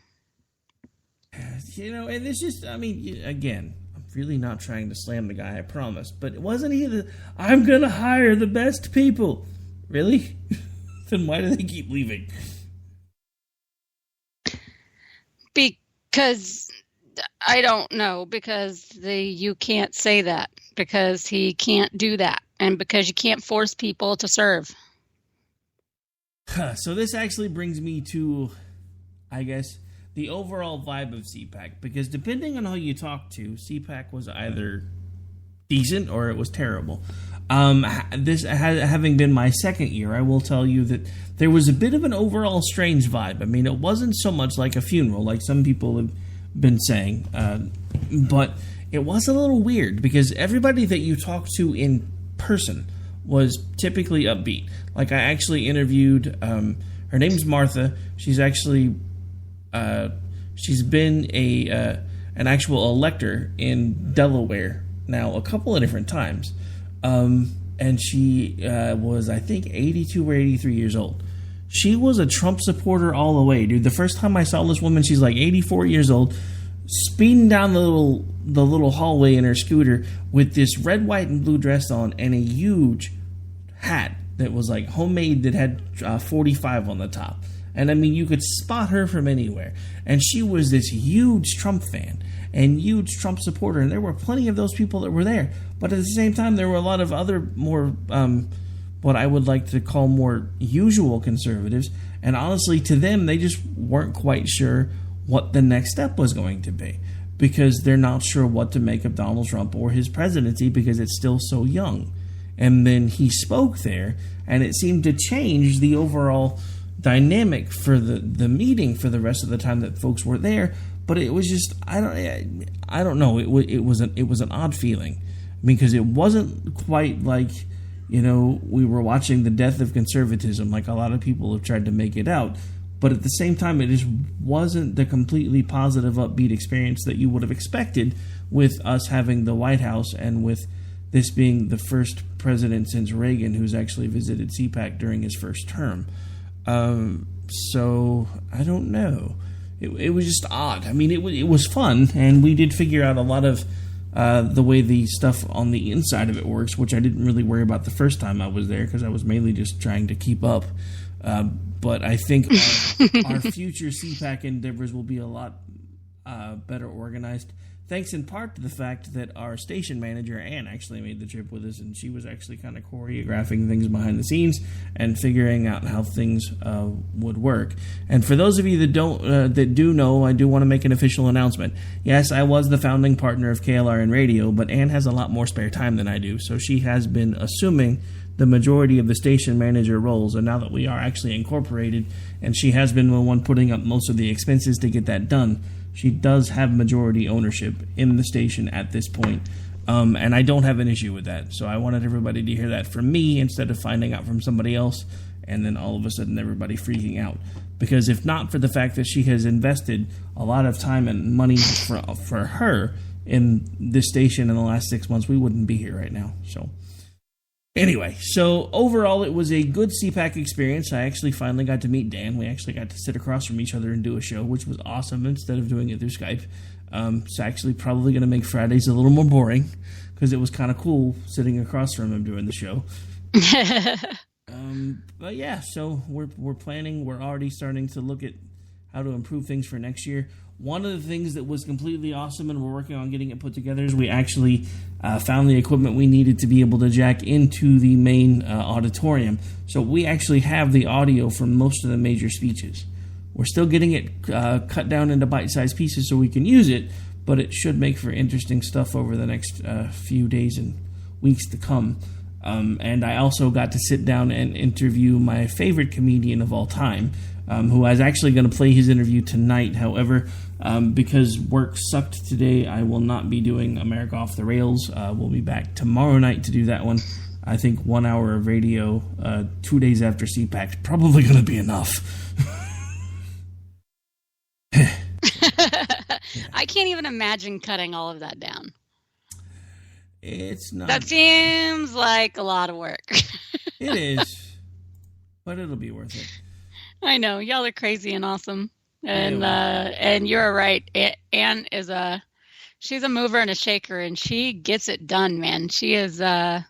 And it's just, I mean, again, I'm really not trying to slam the guy, I promise, but wasn't he I'm going to hire the best people? Really? Then why do they keep leaving? Because I don't know. Because you can't say that. Because he can't do that. And because you can't force people to serve. So this actually brings me to, I guess, the overall vibe of CPAC. Because depending on how you talk to, CPAC was either decent or it was terrible. This having been my second year, I will tell you that there was a bit of an overall strange vibe. I mean, it wasn't so much like a funeral, like some people have been saying, but it was a little weird because everybody that you talk to in person was typically upbeat. Like I actually interviewed, her name's Martha. She's actually, she's been an actual elector in Delaware now a couple of different times. And she was, I think, 82 or 83 years old. She was a Trump supporter all the way, dude. The first time I saw this woman, she's like 84 years old, speeding down the little hallway in her scooter with this red, white, and blue dress on and a huge hat that was like homemade that had 45 on the top. And I mean, you could spot her from anywhere. And she was this huge Trump fan and huge Trump supporter. And there were plenty of those people that were there. But at the same time, there were a lot of other more, what I would like to call more usual conservatives. And honestly, to them, they just weren't quite sure what the next step was going to be. Because they're not sure what to make of Donald Trump or his presidency because it's still so young. And then he spoke there, and it seemed to change the overall dynamic for the meeting for the rest of the time that folks were there. But it was just, I don't know, it was an odd feeling because it wasn't quite like, you know, we were watching the death of conservatism like a lot of people have tried to make it out. But at the same time, it just wasn't the completely positive, upbeat experience that you would have expected with us having the White House and with this being the first president since Reagan who's actually visited CPAC during his first term. So, I don't know. It was just odd. I mean, it was fun, and we did figure out a lot of the way the stuff on the inside of it works, which I didn't really worry about the first time I was there because I was mainly just trying to keep up. But I think our future CPAC endeavors will be a lot better organized, thanks in part to the fact that our station manager, Ann, actually made the trip with us, and she was actually kind of choreographing things behind the scenes and figuring out how things would work. And for those of you that do know, I do want to make an official announcement. Yes, I was the founding partner of KLRN Radio, but Ann has a lot more spare time than I do, so she has been assuming the majority of the station manager roles, and now that we are actually incorporated, and she has been the one putting up most of the expenses to get that done, she does have majority ownership in the station at this point, and I don't have an issue with that. So I wanted everybody to hear that from me instead of finding out from somebody else. and then all of a sudden everybody freaking out. Because if not for the fact that she has invested a lot of time and money for her in this station in the last 6 months, we wouldn't be here right now. So anyway, so overall it was a good CPAC experience. I actually finally got to meet Dan. We actually got to sit across from each other and do a show, which was awesome instead of doing it through Skype. It's actually probably going to make Fridays a little more boring because it was kind of cool sitting across from him doing the show. But yeah, so we're planning. We're already starting to look at how to improve things for next year. One of the things that was completely awesome, and we're working on getting it put together, is we actually found the equipment we needed to be able to jack into the main auditorium. So we actually have the audio from most of the major speeches. We're still getting it cut down into bite-sized pieces so we can use it, but it should make for interesting stuff over the next few days and weeks to come. And I also got to sit down and interview my favorite comedian of all time, who I was actually going to play his interview tonight. However, because work sucked today, I will not be doing America Off the Rails. We'll be back tomorrow night to do that one. I think 1 hour of radio 2 days after CPAC is probably going to be enough. I can't even imagine cutting all of that down. It's not. That seems like a lot of work. It is, but it'll be worth it. I know, y'all are crazy and awesome, and you're right. Anne is she's a mover and a shaker, and she gets it done, man. She is. I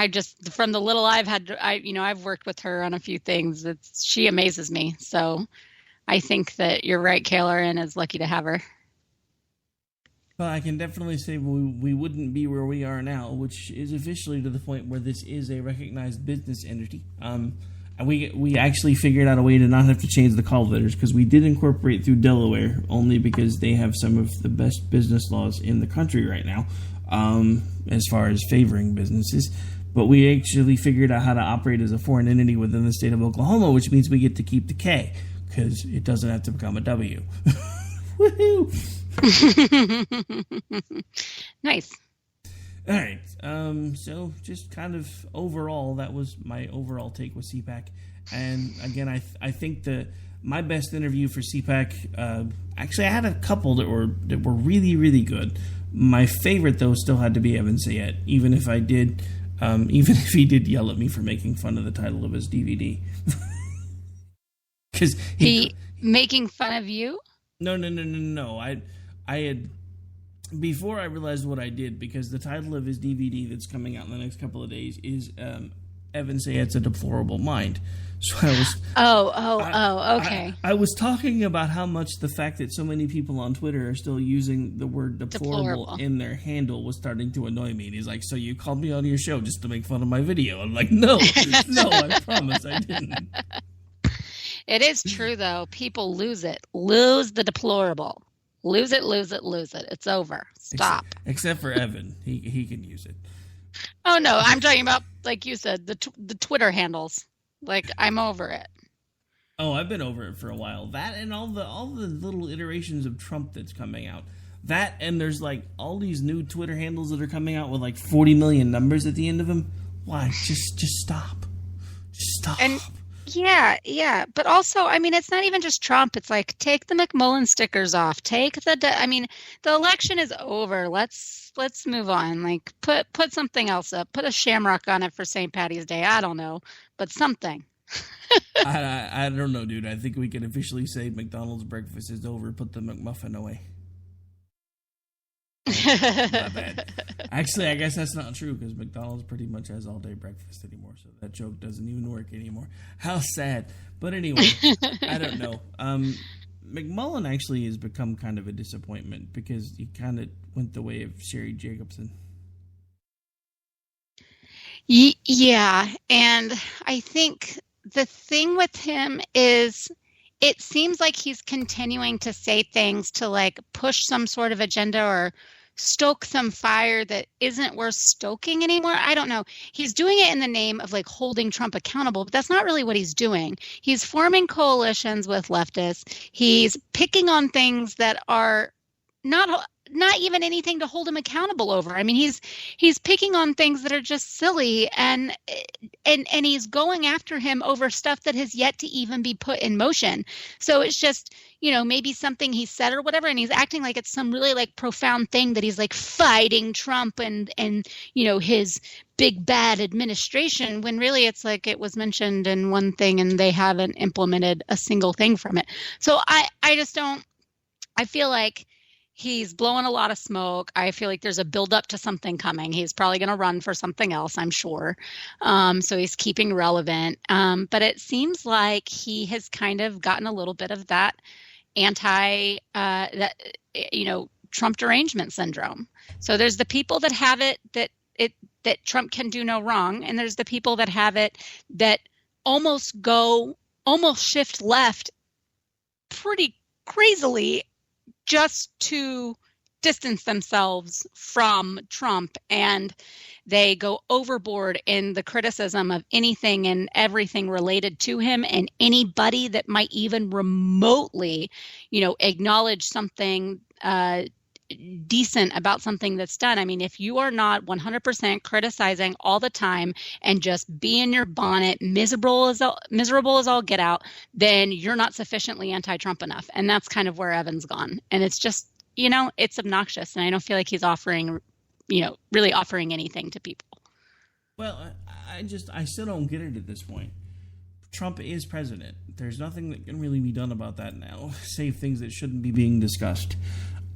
just, from the little I've had, I've worked with her on a few things. She amazes me. So I think that you're right, Kayla, and is lucky to have her. Well, I can definitely say we wouldn't be where we are now, which is officially to the point where this is a recognized business entity. And we actually figured out a way to not have to change the call letters, because we did incorporate through Delaware, only because they have some of the best business laws in the country right now, as far as favoring businesses. But we actually figured out how to operate as a foreign entity within the state of Oklahoma, which means we get to keep the K, because it doesn't have to become a W. Woohoo! Nice. All right. So just kind of overall, that was my overall take with CPAC. And again, I think that my best interview for CPAC, actually I had a couple that were really, really good. My favorite though still had to be Evan Sayette, even if he did yell at me for making fun of the title of his DVD. Because he making fun of you? No. I had, before I realized what I did, because the title of his DVD that's coming out in the next couple of days is Evan Sayette's A Deplorable Mind. So I was okay. I was talking about how much the fact that so many people on Twitter are still using the word deplorable in their handle was starting to annoy me. And he's like, "So you called me on your show just to make fun of my video?" I'm like, no, I promise I didn't. It is true, though. People lose it. Lose the deplorable. Lose it. It's over. Stop. Except for Evan. He can use it. Oh, no. I'm talking about, like you said, the Twitter handles. Like, I'm over it. Oh, I've been over it for a while. That and all the little iterations of Trump that's coming out. That, and there's like all these new Twitter handles that are coming out with like 40 million numbers at the end of them. Why? Just stop. Just stop. And yeah. But also, I mean, it's not even just Trump. It's like, take the McMullen stickers off. The election is over. Let's move on. Like, put something else up. Put a shamrock on it for St. Patty's Day. I don't know, but something. I don't know, dude. I think we can officially say McDonald's breakfast is over. Put the McMuffin away. Not bad. Actually, I guess that's not true, because McDonald's pretty much has all-day breakfast anymore, so that joke doesn't even work anymore. How sad. But anyway, I don't know. McMullen actually has become kind of a disappointment, because he kind of went the way of Sherry Jacobson. Yeah, and I think the thing with him is it seems like he's continuing to say things to like push some sort of agenda or stoke some fire that isn't worth stoking anymore. I don't know. He's doing it in the name of like holding Trump accountable, but that's not really what he's doing. He's forming coalitions with leftists. He's picking on things that are not not even anything to hold him accountable over. I mean, he's picking on things that are just silly, and he's going after him over stuff that has yet to even be put in motion. So it's just, maybe something he said or whatever, and he's acting like it's some really like profound thing that he's like fighting Trump and his big bad administration, when really it's like it was mentioned in one thing and they haven't implemented a single thing from it. So I feel like he's blowing a lot of smoke. I feel like there's a buildup to something coming. He's probably going to run for something else, I'm sure. So he's keeping relevant. But it seems like he has kind of gotten a little bit of that Trump derangement syndrome. So there's the people that have it that Trump can do no wrong, and there's the people that have it that almost shift left pretty crazily just to distance themselves from Trump, and they go overboard in the criticism of anything and everything related to him, and anybody that might even remotely, acknowledge something decent about something that's done. I mean, if you are not 100% criticizing all the time and just be in your bonnet, miserable as all get out, then you're not sufficiently anti-Trump enough. And that's kind of where Evan's gone. And it's just, it's obnoxious. And I don't feel like he's offering, really offering anything to people. Well, I still don't get it at this point. Trump is president. There's nothing that can really be done about that now, save things that shouldn't be being discussed.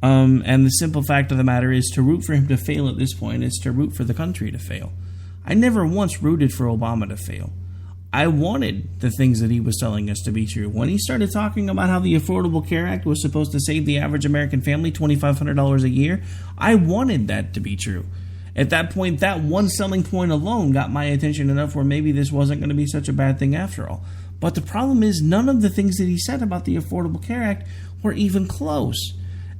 And the simple fact of the matter is, to root for him to fail at this point is to root for the country to fail. I never once rooted for Obama to fail. I wanted the things that he was telling us to be true. When he started talking about how the Affordable Care Act was supposed to save the average American family $2,500 a year, I wanted that to be true. At that point, that one selling point alone got my attention enough where maybe this wasn't going to be such a bad thing after all. But the problem is, none of the things that he said about the Affordable Care Act were even close.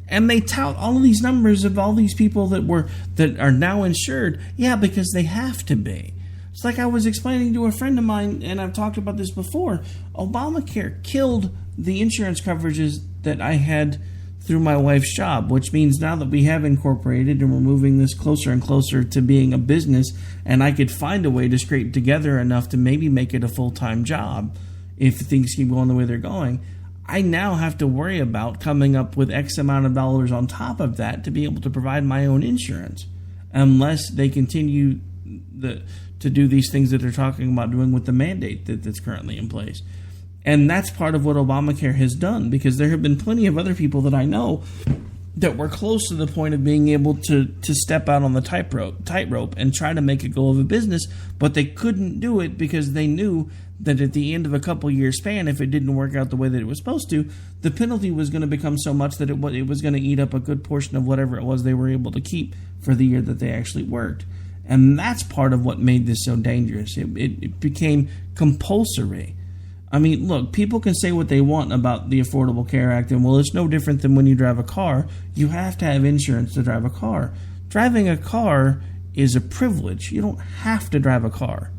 And they tout all of these numbers of all these people that are now insured. Yeah, because they have to be. It's like I was explaining to a friend of mine, and I've talked about this before. Obamacare killed the insurance coverages that I had through my wife's job, which means now that we have incorporated and we're moving this closer and closer to being a business, and I could find a way to scrape together enough to maybe make it a full-time job if things keep going the way they're going, I now have to worry about coming up with X amount of dollars on top of that to be able to provide my own insurance, unless they continue to do these things that they're talking about doing with the mandate that's currently in place. And that's part of what Obamacare has done, because there have been plenty of other people that I know that were close to the point of being able to step out on the tightrope and try to make a go of a business, but they couldn't do it because they knew that at the end of a couple year span, if it didn't work out the way that it was supposed to, the penalty was going to become so much that it was going to eat up a good portion of whatever it was they were able to keep for the year that they actually worked. And that's part of what made this so dangerous. It became compulsory. I mean, look, people can say what they want about the Affordable Care Act, and well, it's no different than when you drive a car. You have to have insurance to drive a car. Driving a car is a privilege. You don't have to drive a car.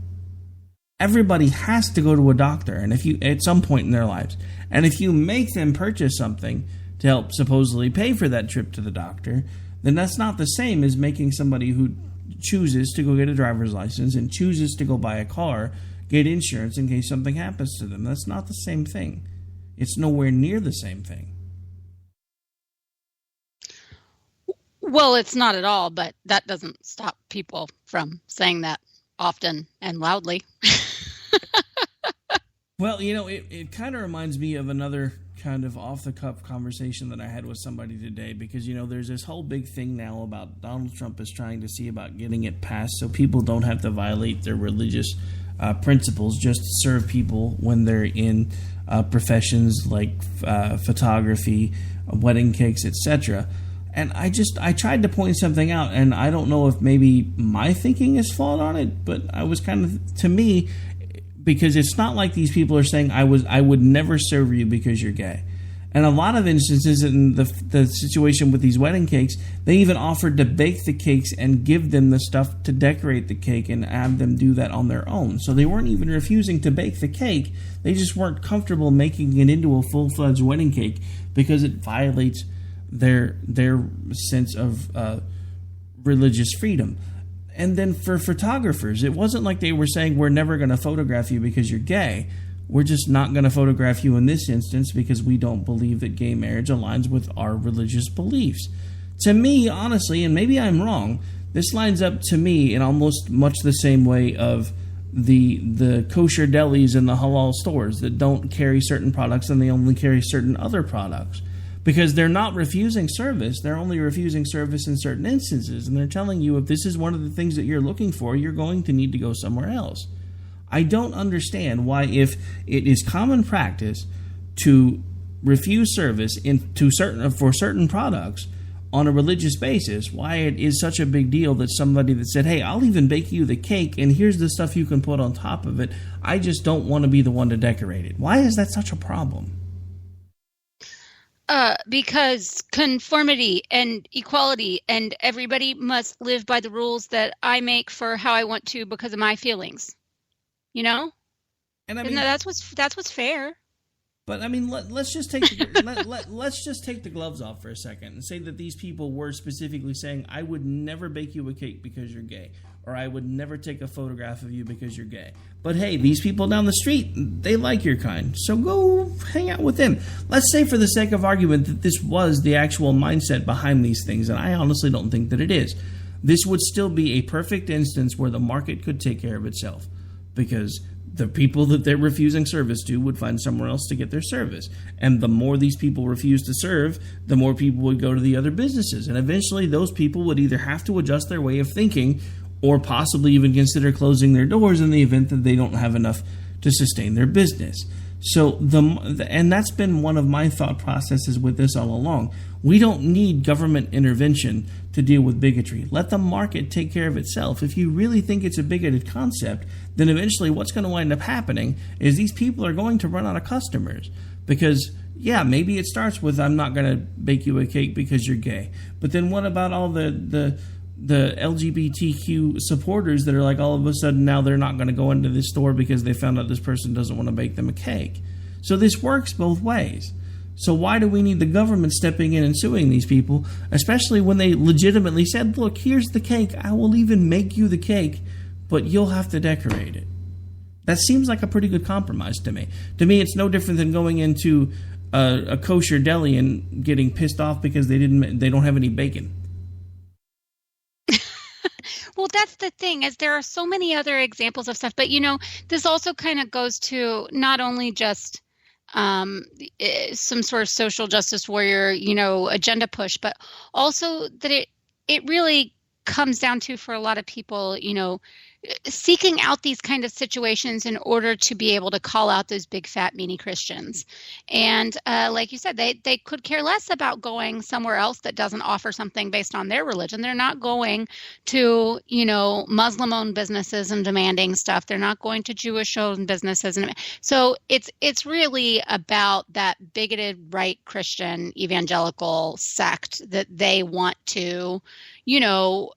Everybody has to go to a doctor, and if you at some point in their lives, and if you make them purchase something to help supposedly pay for that trip to the doctor, then that's not the same as making somebody who chooses to go get a driver's license and chooses to go buy a car get insurance in case something happens to them. That's not the same thing. It's nowhere near the same thing. Well, it's not at all, but that doesn't stop people from saying that often and loudly. Well, it kind of reminds me of another kind of off-the-cuff conversation that I had with somebody today, because, there's this whole big thing now about Donald Trump is trying to see about getting it passed so people don't have to violate their religious principles just to serve people when they're in professions like photography, wedding cakes, etc. And I tried to point something out, and I don't know if maybe my thinking is flawed on it, but I was kind of, to me, because it's not like these people are saying I would never serve you because you're gay. And a lot of instances in the situation with these wedding cakes, they even offered to bake the cakes and give them the stuff to decorate the cake and have them do that on their own. So they weren't even refusing to bake the cake. They just weren't comfortable making it into a full-fledged wedding cake because it violates their sense of religious freedom. And then for photographers, it wasn't like they were saying, we're never going to photograph you because you're gay. We're just not going to photograph you in this instance because we don't believe that gay marriage aligns with our religious beliefs. To me, honestly, and maybe I'm wrong, this lines up to me in almost much the same way of the kosher delis and the halal stores that don't carry certain products and they only carry certain other products. Because they're not refusing service, they're only refusing service in certain instances. And they're telling you if this is one of the things that you're looking for, you're going to need to go somewhere else. I don't understand why, if it is common practice to refuse service for certain products on a religious basis, why it is such a big deal that somebody that said, hey, I'll even bake you the cake and here's the stuff you can put on top of it, I just don't want to be the one to decorate it. Why is that such a problem? Because conformity and equality, and everybody must live by the rules that I make for how I want to because of my feelings. You know, and I mean, that's what's fair. But I mean, let's just take let's just take the gloves off for a second and say that these people were specifically saying, I would never bake you a cake because you're gay, or I would never take a photograph of you because you're gay. But hey, these people down the street, they like your kind, so go hang out with them. Let's say for the sake of argument that this was the actual mindset behind these things, and I honestly don't think that it is. This would still be a perfect instance where the market could take care of itself, because the people that they're refusing service to would find somewhere else to get their service. And the more these people refuse to serve, the more people would go to the other businesses. And eventually those people would either have to adjust their way of thinking or possibly even consider closing their doors in the event that they don't have enough to sustain their business. So and that's been one of my thought processes with this all along. We don't need government intervention to deal with bigotry. Let the market take care of itself. If you really think it's a bigoted concept, then eventually what's going to wind up happening is these people are going to run out of customers. Because, yeah, maybe it starts with, I'm not going to bake you a cake because you're gay. But then what about all the LGBTQ supporters that are like, all of a sudden now they're not going to go into this store because they found out this person doesn't want to bake them a cake? So this works both ways. So why do we need the government stepping in and suing these people, especially when they legitimately said, look, here's the cake, I will even make you the cake, but you'll have to decorate it? That seems like a pretty good compromise to me. To me, it's no different than going into a kosher deli and getting pissed off because they don't have any bacon. Well, that's the thing, is there are so many other examples of stuff. But, you know, this also kind of goes to not only just some sort of social justice warrior, you know, agenda push, but also that it really comes down to, for a lot of people, you know, seeking out these kind of situations in order to be able to call out those big fat meanie Christians. And like you said, they could care less about going somewhere else that doesn't offer something based on their religion. They're not going to, you know, Muslim-owned businesses and demanding stuff. They're not going to Jewish-owned businesses. And so it's really about that bigoted right Christian evangelical sect that they want to, you know,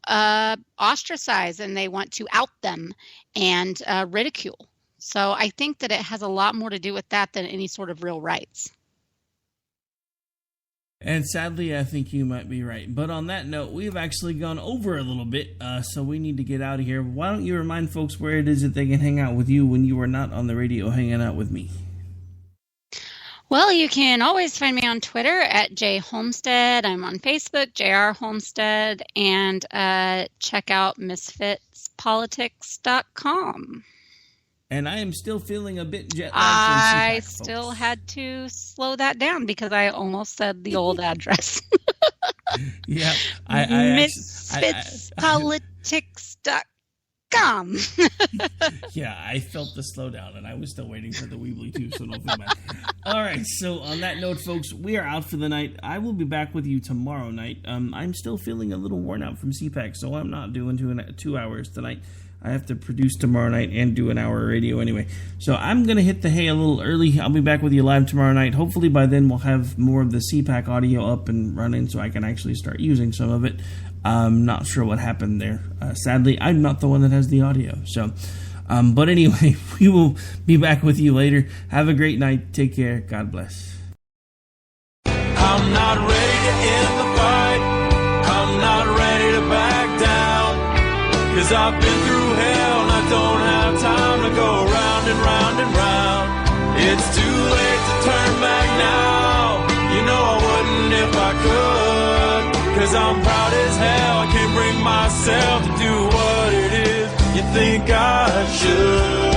ostracize, and they want to out them and ridicule. So I think that it has a lot more to do with that than any sort of real rights. And sadly, I think you might be right. But on that note, we've actually gone over a little bit, so we need to get out of here. Why don't you remind folks where it is that they can hang out with you when you are not on the radio hanging out with me? Well, you can always find me on Twitter at jholmstead. I'm on Facebook, JR Holmstead, and check out misfitspolitics.com. And I am still feeling a bit jet lagged from I CPAC, still folks. had to slow that down because I almost said the old address. Yeah. Misfitspolitics.com. Yeah, I felt the slowdown, and I was still waiting for the Weebly too, so don't feel bad. All right, so on that note, folks, we are out for the night. I will be back with you tomorrow night. I'm still feeling a little worn out from CPAC, so I'm not doing 2 hours tonight. I have to produce tomorrow night and do an hour of radio anyway. So I'm going to hit the hay a little early. I'll be back with you live tomorrow night. Hopefully by then we'll have more of the CPAC audio up and running so I can actually start using some of it. I'm not sure what happened there. Sadly, I'm not the one that has the audio. So, but anyway, we will be back with you later. Have a great night. Take care. God bless. I'm not ready to end the fight. I'm not ready to back down. 'Cause I've been through hell and I don't have time to go round and round and round. It's too late to turn back now. You know I wouldn't if I could. 'Cause I'm proud as hell. I can't bring myself to do what it is you think I should.